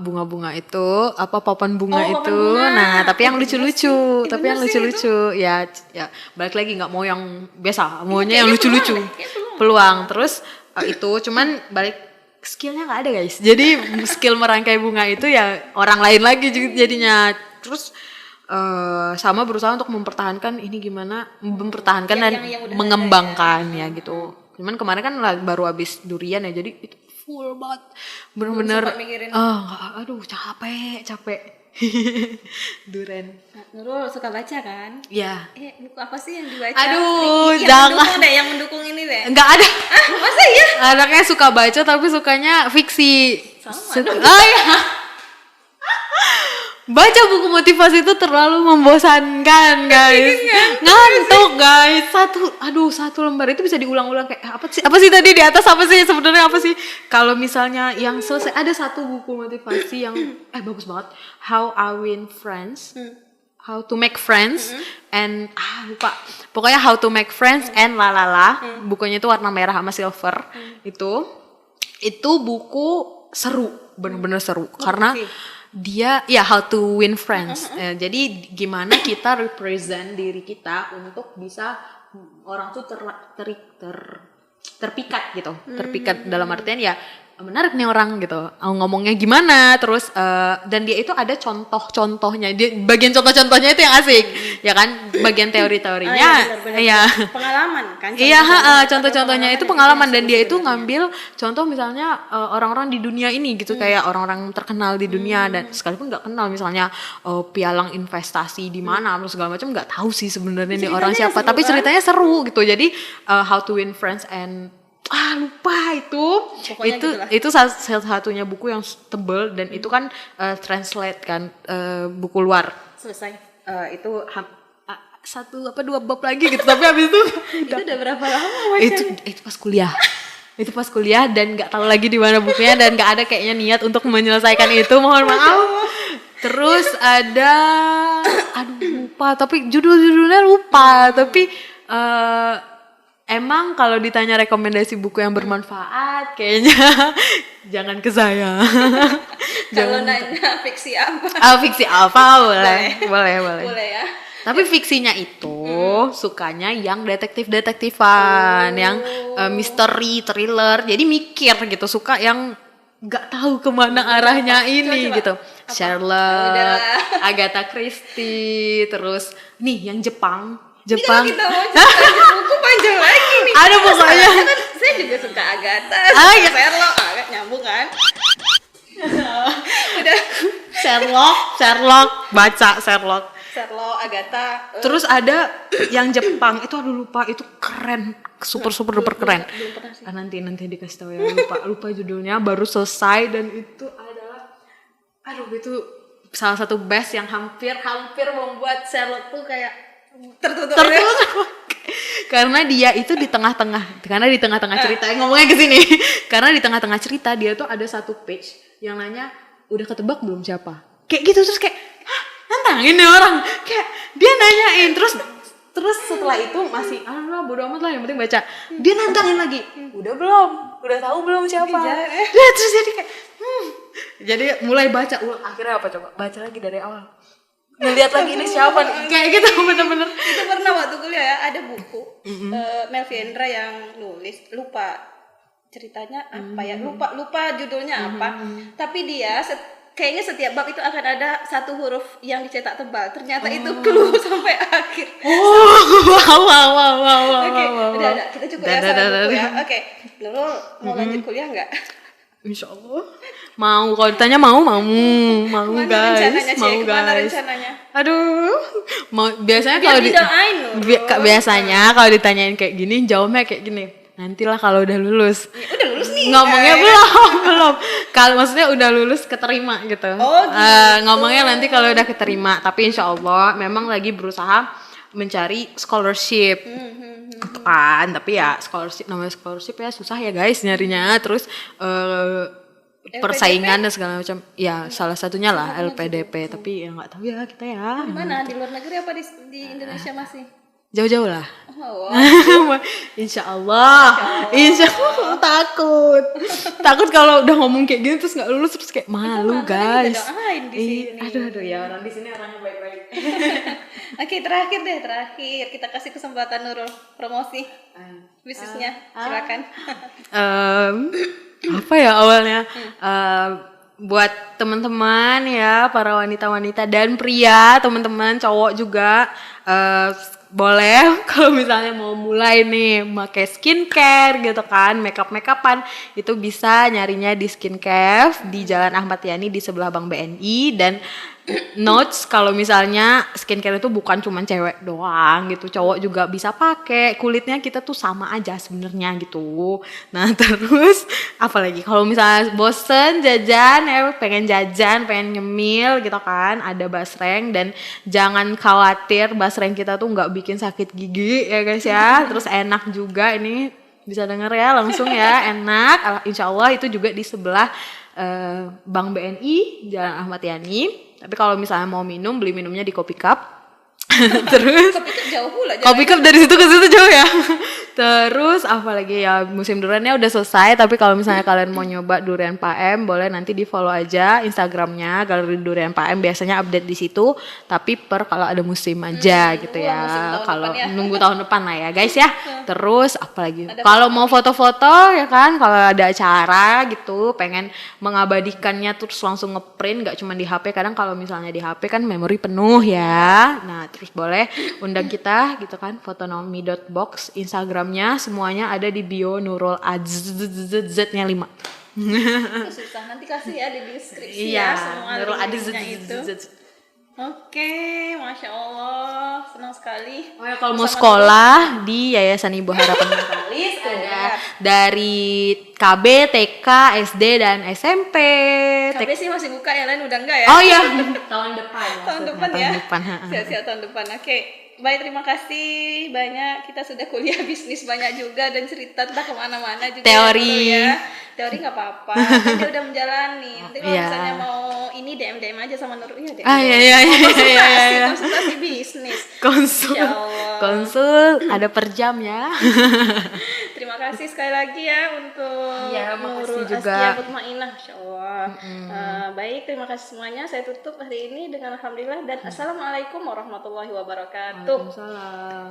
itu apa papan bunga itu. Nah tapi yang lucu-lucu, ya balik lagi nggak mau yang biasa, maunya yang lucu-lucu. Peluang terus itu cuman balik skillnya nggak ada guys. Jadi skill merangkai bunga itu ya orang lain lagi jadinya. Terus sama berusaha untuk mempertahankan ini gimana mempertahankan dan mengembangkan ya gitu. Cuman kemarin kan baru habis durian ya, jadi itu full banget bener-bener. Aduh capek. Duren. Nurul suka baca kan? Iya. Buku apa sih yang dibaca? Aduh, jangan. Yang mendukung ini deh. Enggak ada. Masa ya? Anaknya suka baca tapi sukanya fiksi. Sama. Ya. Baca buku motivasi itu terlalu membosankan guys. Ngantuk guys. Satu lembar itu bisa diulang-ulang kayak apa sih tadi di atas sebenarnya apa sih? Kalau misalnya yang selesai ada satu buku motivasi yang bagus banget, How I Win Friends. How to Make Friends and lupa. Pokoknya How to Make Friends and lalala. Bukunya itu warna merah sama silver. Itu buku seru, bener-bener seru karena dia How to Win Friends. Jadi gimana kita represent diri kita untuk bisa orang tuh terpikat gitu. Terpikat dalam artian ya menarik nih orang gitu, ngomongnya gimana, terus dan dia itu ada contoh-contohnya, dia bagian contoh-contohnya itu yang asik, ya kan, bagian teori-teorinya, iya, pengalaman kan, iya, contoh-contohnya itu pengalaman, dan dia itu ngambil contoh misalnya orang-orang di dunia ini gitu, kayak orang-orang terkenal di dunia, dan sekalipun nggak kenal, misalnya pialang investasi di mana, terus segala macam, nggak tahu sih sebenarnya nih orang siapa, tapi ceritanya seru gitu, jadi How to Win Friends and lupa itu salah satunya buku yang tebel, dan itu kan translate kan, buku luar selesai. Itu satu apa 2 bab lagi gitu, tapi habis itu itu udah berapa lama bacanya? Itu pas kuliah dan nggak tahu lagi di mana bukunya, dan nggak ada kayaknya niat untuk menyelesaikan itu, mohon maaf. Terus ada lupa, tapi judulnya lupa, tapi emang kalau ditanya rekomendasi buku yang bermanfaat, kayaknya jangan ke saya. Kalau nanya fiksi apa? Fiksi apa boleh. Boleh ya. Tapi fiksinya itu sukanya yang detektif-detektifan, yang misteri, thriller. Jadi mikir gitu, suka yang nggak tahu kemana arahnya ini coba. gitu. Sherlock, Agatha Christie, terus nih yang Jepang. Ini kalau kita mau cerita buku panjang lagi nih. Ada pokoknya. Kan saya juga suka Agatha, Sherlock, agak nyambung kan? Udah. Sherlock, baca Sherlock, Agatha. Terus ada yang Jepang itu, lupa, itu keren, super duper keren. Nanti dikasih tahu ya, lupa judulnya, baru selesai, dan itu adalah itu salah satu best yang hampir membuat Sherlock tuh kayak tertutup. Karena dia itu di tengah-tengah cerita, ngomongnya ke sini. Karena di tengah-tengah cerita dia tuh ada satu page yang nanya, udah ketebak belum siapa? Kayak gitu, terus kayak nantangin nih orang, kayak dia nanyain, terus setelah itu masih bodo amat lah, yang penting baca. Dia nantangin lagi, udah tahu belum siapa? Terus jadi kayak jadi mulai baca ulang, akhirnya apa coba? Baca lagi dari awal. Ngeliat lagi ini siapa nih, kayak gitu bener-bener. Itu pernah waktu kuliah ya, ada buku Melviendra yang nulis, lupa ceritanya apa ya, lupa judulnya apa, tapi dia kayaknya setiap bab itu akan ada satu huruf yang dicetak tebal, ternyata itu clue sampai akhir. Oke, udah kita cukup ya sama buku ya. Oke, Nurul mau lanjut kuliah nggak? Insya Allah mau, kalau ditanya mau guys, rencananya? Aduh, mau biasanya kalau ditanyain kayak gini, jawabnya kayak gini, nantilah kalau udah lulus. Ya, udah lulus nih. Ngomongnya belum. Kalau maksudnya udah lulus keterima gitu. Ngomongnya nanti kalau udah keterima, tapi insya Allah memang lagi berusaha mencari scholarship. Kan, tapi ya namanya scholarship ya susah ya guys nyarinya, terus persaingan dan segala macam, ya salah satunya lah LPDP, tapi ya nggak tahu ya kita ya. Di mana, di luar negeri apa di Indonesia masih? Jauh-jauh lah. Insya Allah takut kalau udah ngomong kayak gini terus nggak lulus, terus kayak malu guys. Aduh ya, orang di sini orangnya baik-baik. Oke, terakhir kita kasih kesempatan Nurul promosi bisnisnya, silakan. Apa ya awalnya? Buat teman-teman ya, para wanita-wanita dan pria, teman-teman cowok juga, boleh kalau misalnya mau mulai nih pakai skincare gitu kan, makeup-makeupan, itu bisa nyarinya di Skincare di Jalan Ahmad Yani di sebelah Bank BNI. Dan notes, kalau misalnya skincare itu bukan cuma cewek doang gitu, cowok juga bisa pakai, kulitnya kita tuh sama aja sebenarnya gitu. Nah terus apalagi kalau misalnya bosen jajan ya, pengen nyemil gitu kan, ada basreng, dan jangan khawatir basreng kita tuh nggak bikin sakit gigi ya guys ya. Terus enak juga, ini bisa denger ya langsung ya, enak. Insya Allah itu juga di sebelah Bank BNI Jalan Ahmad Yani. Tapi kalau misalnya mau minum, beli minumnya di Kopi Cup. Terus Kopi Cup jauh pula. Kopi Cup dari situ ke situ jauh ya. Terus apa lagi ya, musim duriannya udah selesai, tapi kalau misalnya kalian mau nyoba durian Pak M, boleh nanti di follow aja Instagramnya Galeri Durian Pak M, biasanya update di situ. Tapi kalau ada musim aja gitu nunggu musim ya. tahun Kalau depan ya. nunggu tahun depan lah ya guys ya. Terus apa lagi? Kalau mau foto-foto ya kan, kalau ada acara gitu, pengen mengabadikannya terus langsung ngeprint, nggak cuma di HP. Kadang kalau misalnya di HP kan memori penuh ya. Nah terus boleh undang kita gitu kan, fotonomi.box Instagramnya semuanya ada di bio Nurul Z-nya 5. Susah, nanti kasih ya di deskripsi Iya, ya semua Nurul ada link-linknya itu. Oke, Masya Allah, senang sekali. Oh ya, kalau mau Bersama sekolah di Yayasan Ibu Harapan Mentalis ada dari KB, TK, SD dan SMP. KB sih masih buka ya, lain udah enggak ya? Oh iya, tahun depan. Tahun depan tahun ya. depan. Siap-siap tahun depan. Oke. Baik, terima kasih banyak. Kita sudah kuliah bisnis banyak juga dan cerita entah kemana-mana juga. Teori. Ya. Teori nggak apa-apa. Kan dia udah menjalani. Nanti kalau Iya. misalnya mau ini DM aja sama Nur. Iya, DM. Iya. Konsultasi bisnis. Konsul. Ya Allah. Konsul ada per jam ya. Terima kasih sekali lagi ya untuk Iya, makasih Nurul juga. Askia Mutmainah, Masya Allah. Baik, terima kasih semuanya. Saya tutup hari ini dengan alhamdulillah dan assalamualaikum warahmatullahi wabarakatuh. Waalaikumsalam.